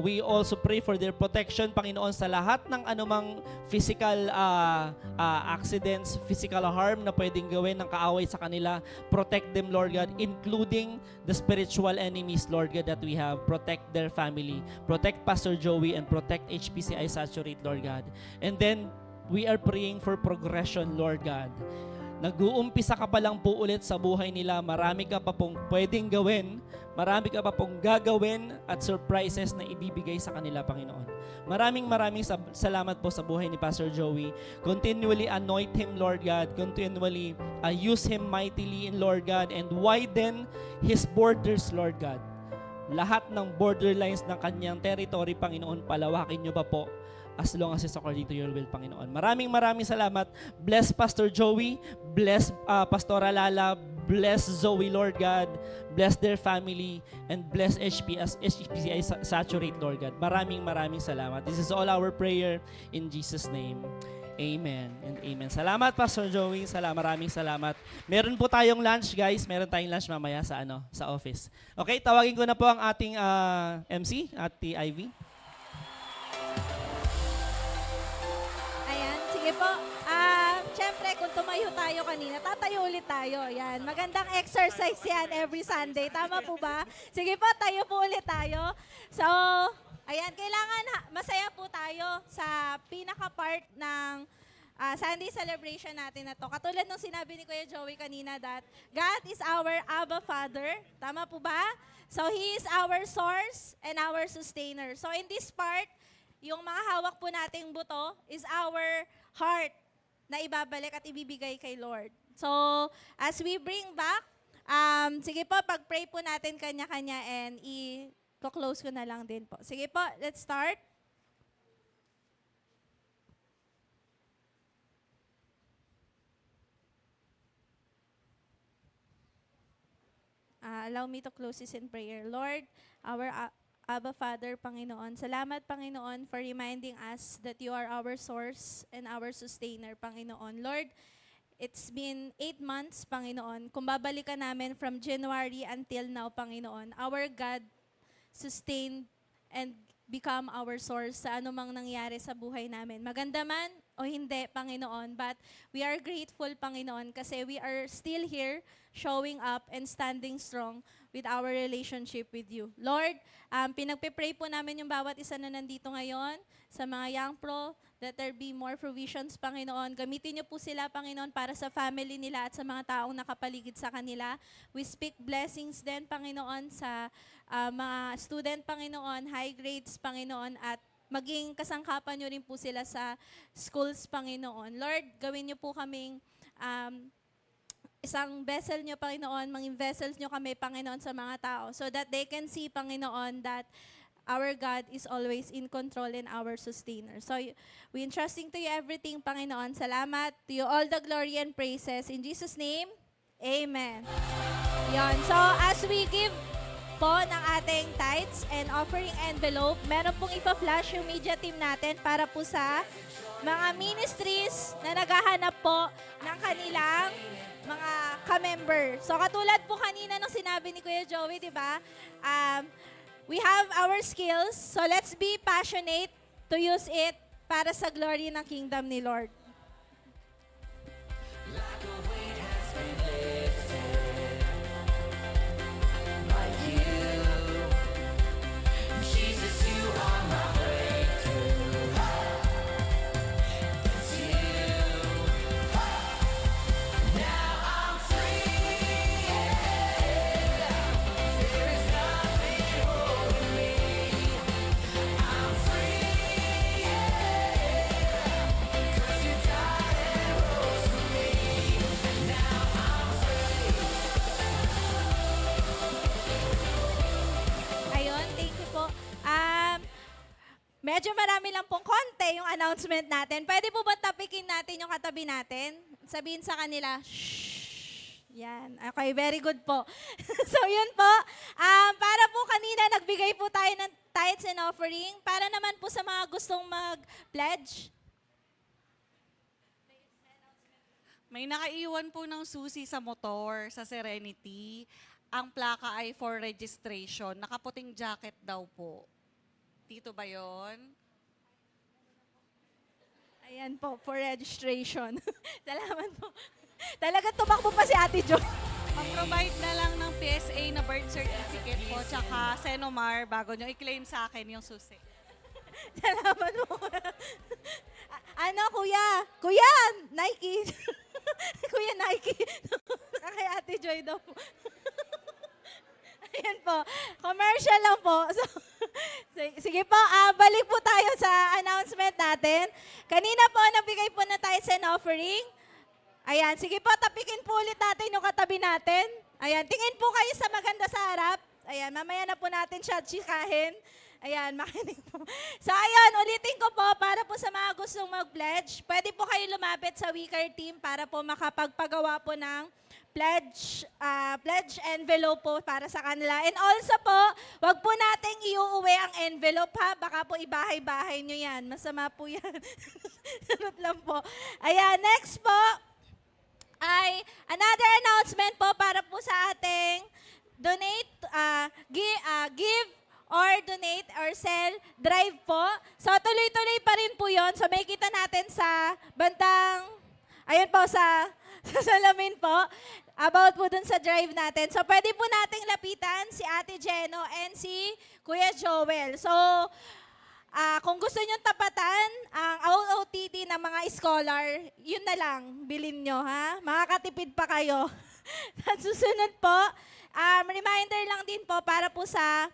We also pray for their protection, Panginoon, sa lahat ng anumang physical accidents, physical harm na pwedeng gawin ng kaaway sa kanila. Protect them, Lord God, including the spiritual enemies, Lord God, that we have. Protect their family. Protect Pastor Joey and protect HPCI Saturate, Lord God. And then, we are praying for progression, Lord God. Nag-uumpisa ka pa lang po ulit sa buhay nila. Marami ka pa pong pwedeng gawin. Marami ka pa pong gagawin at surprises na ibibigay sa kanila, Panginoon. Maraming salamat po sa buhay ni Pastor Joey. Continually anoint him, Lord God. Continually use him mightily in Lord God and widen his borders, Lord God. Lahat ng borderlines ng kanyang territory, Panginoon, palawakin niyo pa po as long as it's according to your will, Panginoon. Maraming salamat. Bless Pastor Joey. Bless Pastora Lala. Bless Zoe, Lord God. Bless their family. And bless HPCI Saturate, Lord God. Maraming salamat. This is all our prayer in Jesus' name. Amen and amen. Salamat, Pastor Joey. Maraming salamat. Meron po tayong lunch, guys. Meron tayong lunch mamaya sa office. Okay, tawagin ko na po ang ating MC, Ate Ivy. Sige po. Siyempre, kung tumayo tayo kanina, tatayo ulit tayo. Yan. Magandang exercise yan every Sunday. Tama po ba? Sige po, tayo po ulit tayo. So, ayan, kailangan masaya po tayo sa pinaka-part ng Sunday celebration natin na to. Katulad ng sinabi ni Kuya Joey kanina that God is our Abba Father. Tama po ba? So, He is our source and our sustainer. So, in this part, yung mga hawak po nating buto is our heart na ibabalik at ibibigay kay Lord. So, as we bring back, sige po, pag-pray po natin kanya-kanya and i-close ko na lang din po. Sige po, let's start. Allow me to close this in prayer. Lord, our Abba Father, Panginoon, salamat, Panginoon, for reminding us that you are our source and our sustainer, Panginoon. Lord, it's been 8 months, Panginoon. Kung babalikan namin from January until now, Panginoon, our God sustained and become our source sa anumang nangyari sa buhay namin. Maganda man o hindi, Panginoon, but we are grateful, Panginoon, kasi we are still here showing up and standing strong with our relationship with you. Lord, pinagpe-pray po namin yung bawat isa na nandito ngayon, sa mga young pro, that there be more provisions, Panginoon. Gamitin niyo po sila, Panginoon, para sa family nila at sa mga taong nakapaligid sa kanila. We speak blessings din, Panginoon, sa mga student, Panginoon, high grades, Panginoon, at maging kasangkapan niyo rin po sila sa schools, Panginoon. Lord, gawin niyo po kaming isang vessel niyo, Panginoon, mga vessels niyo kami, Panginoon, sa mga tao so that they can see, Panginoon, that our God is always in control and our sustainer. So, we entrusting to you everything, Panginoon. Salamat. To you all the glory and praises. In Jesus' name, amen. Yon. So, as we give po ng ating tithes and offering envelope, meron pong ipa-flash yung media team natin para po sa mga ministries na naghahanap po ng kanilang mga ka-member. So, katulad po kanina nung sinabi ni Kuya Joey, di ba? We have our skills, so let's be passionate to use it para sa glory ng kingdom ni Lord. medyo marami lang pong konti yung announcement natin. Pwede po ba tapikin natin yung katabi natin? Sabihin sa kanila, shh. Yan. Okay, very good po. So yun po. Para po kanina nagbigay po tayo ng tithes and offering. Para naman po sa mga gustong mag-pledge. May nakaiwan po ng susi sa motor, sa Serenity. Ang plaka ay for registration. Nakaputing jacket daw po. Tito ba yun? Ayan po, for registration. Salamat po. Talaga tumakbo pa si Ate Jo. Mag-provide na lang ng PSA na birth certificate po, tsaka Senomar bago nyo i-claim sa akin yung susi. Salamat po. Ano, kuya? Kuya, Nike. Kuya, Nike. Kay Ate Joy daw po. Ayan po. Commercial lang po. So, sige po, balik po tayo sa announcement natin. Kanina po, nabigay po na tayo sa offering. Ayan, sige po, tapikin po ulit natin yung katabi natin. Ayan, tingin po kayo sa maganda sa harap. Ayan, mamaya na po natin siya chikahin. Ayan, makinig po. So, ayan, ulitin ko po para po sa mga gustong mag-pledge. Pwede po kayo lumapit sa Weaker Team para po makapagpagawa po ng pledge envelope po para sa kanila. And also po, wag po nating iuuwi ang envelope ha. Baka po ibahay-bahay nyo yan. Masama po yan. Sunod lang po. Ayan, next po ay another announcement po para po sa ating donate, give or donate or sell drive po. So tuloy-tuloy pa rin po yun. So may kita natin sa bandang, ayun po sa salamin po, about po dun sa drive natin. So pwede po nating lapitan si Ate Jeno and si Kuya Joel. So kung gusto nyo tapatan ang OOTD ng mga scholar, yun na lang, bilhin nyo ha. Makakatipid pa kayo. At susunod po, reminder lang din po para po sa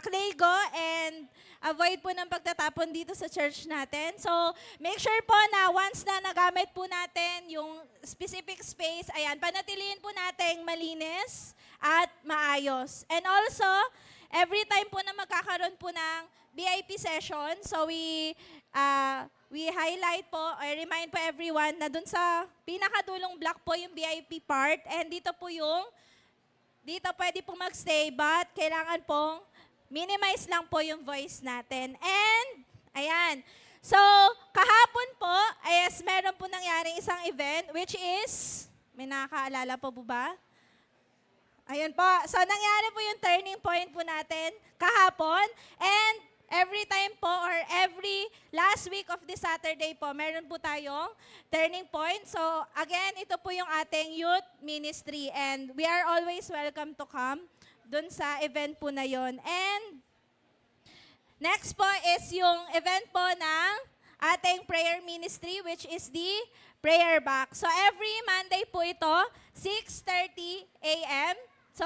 Claygo and avoid po ng pagtatapon dito sa church natin. So, make sure po na once na nagamit po natin yung specific space, ayan, panatilihin po natin malinis at maayos. And also, every time po na magkakaroon po ng VIP session, so we highlight po or remind po everyone na dun sa pinakadulong block po yung VIP part and dito pwede po magstay but kailangan pong minimize lang po yung voice natin. And, ayan. So, kahapon po, meron po nangyaring isang event, which is, may nakakaalala po ba? Ayan po. So, nangyari po yung turning point po natin kahapon. And, every time po or every last week of this Saturday po, meron po tayong turning point. So, again, ito po yung ating youth ministry. And we are always welcome to come dun sa event po na yon. And next po is yung event po ng ating prayer ministry, which is the prayer box. So every Monday po ito, 6:30 a.m. So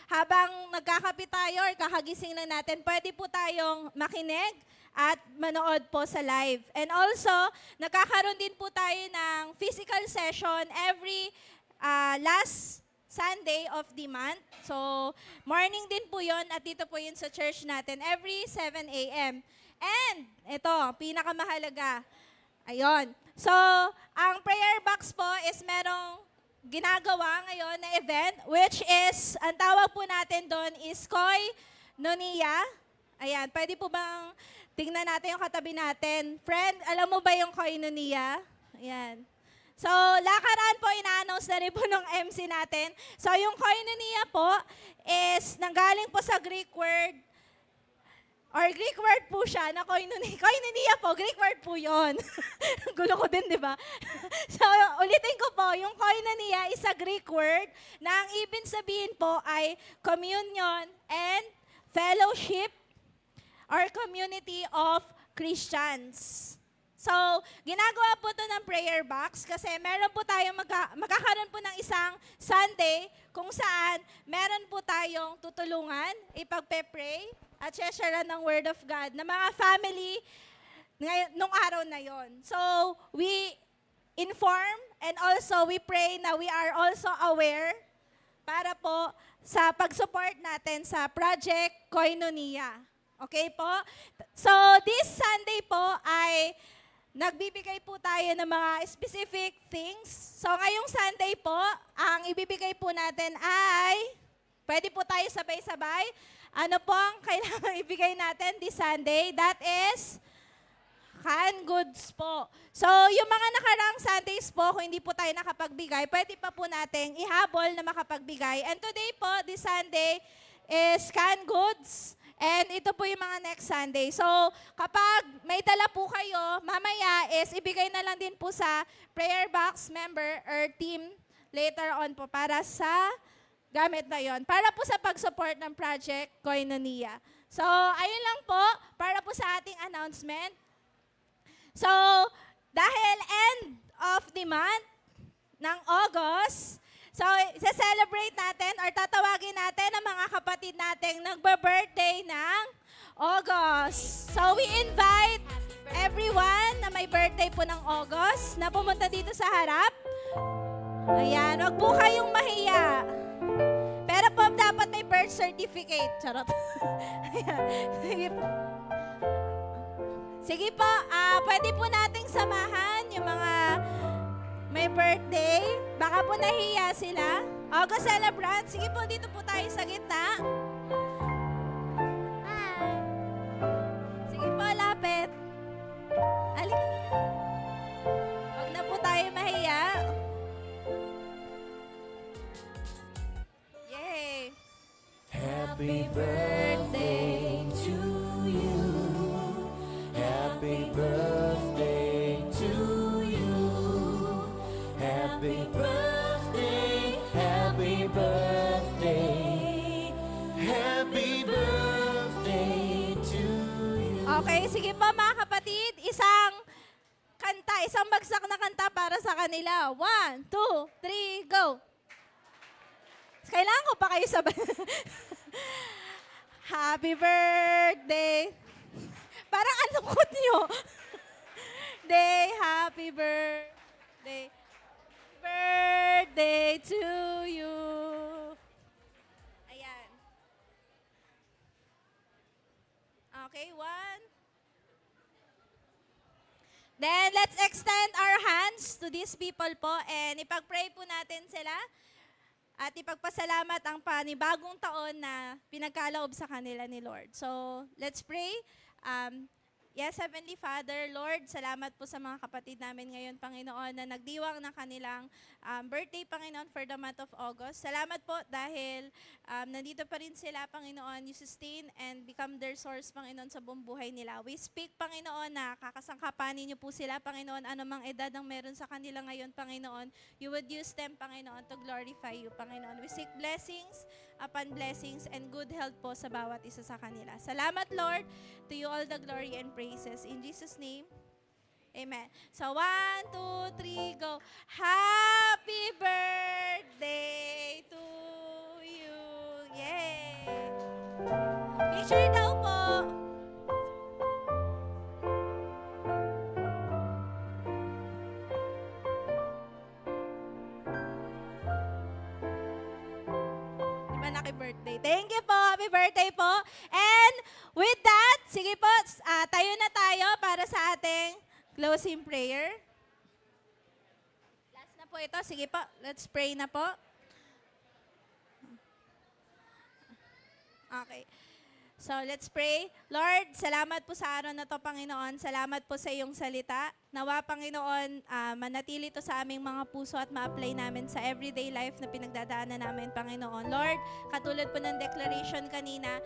habang nagkakape tayo or kakagising lang natin, pwede po tayong makinig at manood po sa live. And also, nagkakaroon din po tayo ng physical session every last Sunday of the month. So, morning din po yon at dito po yun sa church natin every 7 a.m. And, ito, pinakamahalaga. Ayun. So, ang prayer box po is merong ginagawa ngayon na event, which is, ang tawag po natin doon is Koinonia. Ayan, pwede po bang tingnan natin yung katabi natin? Friend, alam mo ba yung Koinonia? Ayan. So, lakaran po, ina-announce na rin po ng MC natin. So, yung koinonia po is nanggaling po sa Greek word, or Greek word po siya na koinonia. Koinonia po, Greek word po yun. Gulo ko din, di ba? So, ulitin ko po, yung koinonia is a Greek word na ang ibig sabihin po ay communion and fellowship or community of Christians. So, ginagawa po ito ng prayer box kasi meron po tayong magkakaroon po ng isang Sunday kung saan meron po tayong tutulungan, ipagpe-pray at share ng Word of God na mga family nung araw na yon. So, we inform and also we pray na we are also aware para po sa pag-support natin sa Project Koinonia. Okay po? So, this Sunday po ay nagbibigay po tayo ng mga specific things. So, ngayong Sunday po, ang ibibigay po natin ay, pwede po tayo sabay-sabay. Ano po ang kailangan ibigay natin this Sunday? That is canned goods po. So, yung mga nakaraang Sundays po, kung hindi po tayo nakapagbigay, pwede pa po nating ihabol na makapagbigay. And today po, this Sunday, is canned goods. And ito po yung mga next Sunday. So, kapag may dala po kayo, mamaya is ibigay na lang din po sa prayer box member or team later on po para sa gamit na yon. Para po sa pag-support ng Project Koinonia. So, ayun lang po, para po sa ating announcement. So, dahil end of the month ng August, so, celebrate natin or tatawagin natin ang mga kapatid nating nagba-birthday ng August. So, we invite everyone na may birthday po ng August na pumunta dito sa harap. Ayan, wag po kayong mahiya. Pero po, dapat may birth certificate. Charot. Ayan. Sige po. Sige po, pwede po nating samahan yung mga may birthday. Baka po nahiya sila. August celebrant. Sige po, dito po tayo sa gitna. Hi. Sige po, lapit. Alika. Huwag na po tayo mahiya. Yay! Happy birthday to you. Happy birthday to you. Happy birthday, happy birthday, happy birthday to you. Okay, sige po mga kapatid, isang kanta, isang bagsak na kanta para sa kanila. 1, 2, 3, go! Kailangan ko pa kayo sabay. Happy birthday. Parang ang lungkot nyo. Happy birthday. Birthday to you. Ayan. Okay, 1. Then, let's extend our hands to these people po and ipag-pray po natin sila at ipagpasalamat ang panibagong taon na pinagkaloob sa kanila ni Lord. So, let's pray. Yes, Heavenly Father, Lord, salamat po sa mga kapatid namin ngayon, Panginoon, na nagdiwang ng kanilang birthday, Panginoon, for the month of August. Salamat po dahil nandito pa rin sila, Panginoon, you sustain and become their source, Panginoon, sa buong buhay nila. We speak, Panginoon, na kakasangkapanin niyo po sila, Panginoon, anumang edad ang meron sa kanila ngayon, Panginoon, you would use them, Panginoon, to glorify you, Panginoon. We seek blessings upon blessings and good health po sa bawat isa sa kanila. Salamat, Lord. To you all the glory and praises. In Jesus' name, amen. So, 1, 2, 3, go. Happy birthday to you. Yay! Picture daw po. Diba naki-birthday? Thank you po. Happy birthday po. And with that, sige po, tayo na tayo para sa ating closing prayer. Last na po ito. Sige po, let's pray na po. Okay. So, let's pray. Lord, salamat po sa araw na to, Panginoon. Salamat po sa iyong salita. Nawa, Panginoon, manatili to sa aming mga puso at ma-apply namin sa everyday life na pinagdadaanan namin, Panginoon. Lord, katulad po ng declaration kanina,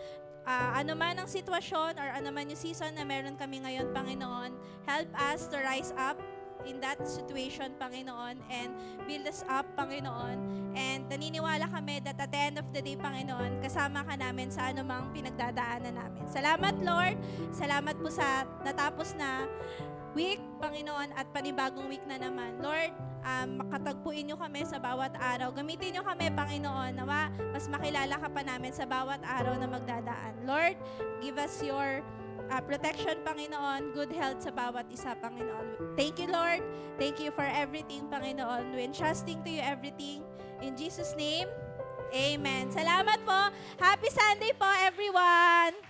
ano man ang sitwasyon or ano man yung season na meron kami ngayon, Panginoon, help us to rise up in that situation, Panginoon, and build us up, Panginoon. And naniniwala kami that at the end of the day, Panginoon, kasama ka namin sa anumang pinagdadaanan namin. Salamat, Lord. Salamat po sa natapos na week, Panginoon, at panibagong week na naman. Lord, makatagpuin nyo kami sa bawat araw. Gamitin nyo kami, Panginoon, nawa mas makilala ka pa namin sa bawat araw na magdadaan. Lord, give us your protection, Panginoon, good health sa bawat isa, Panginoon. Thank you, Lord. Thank you for everything, Panginoon. We're entrusting to you everything. In Jesus' name, amen. Salamat po. Happy Sunday po, everyone.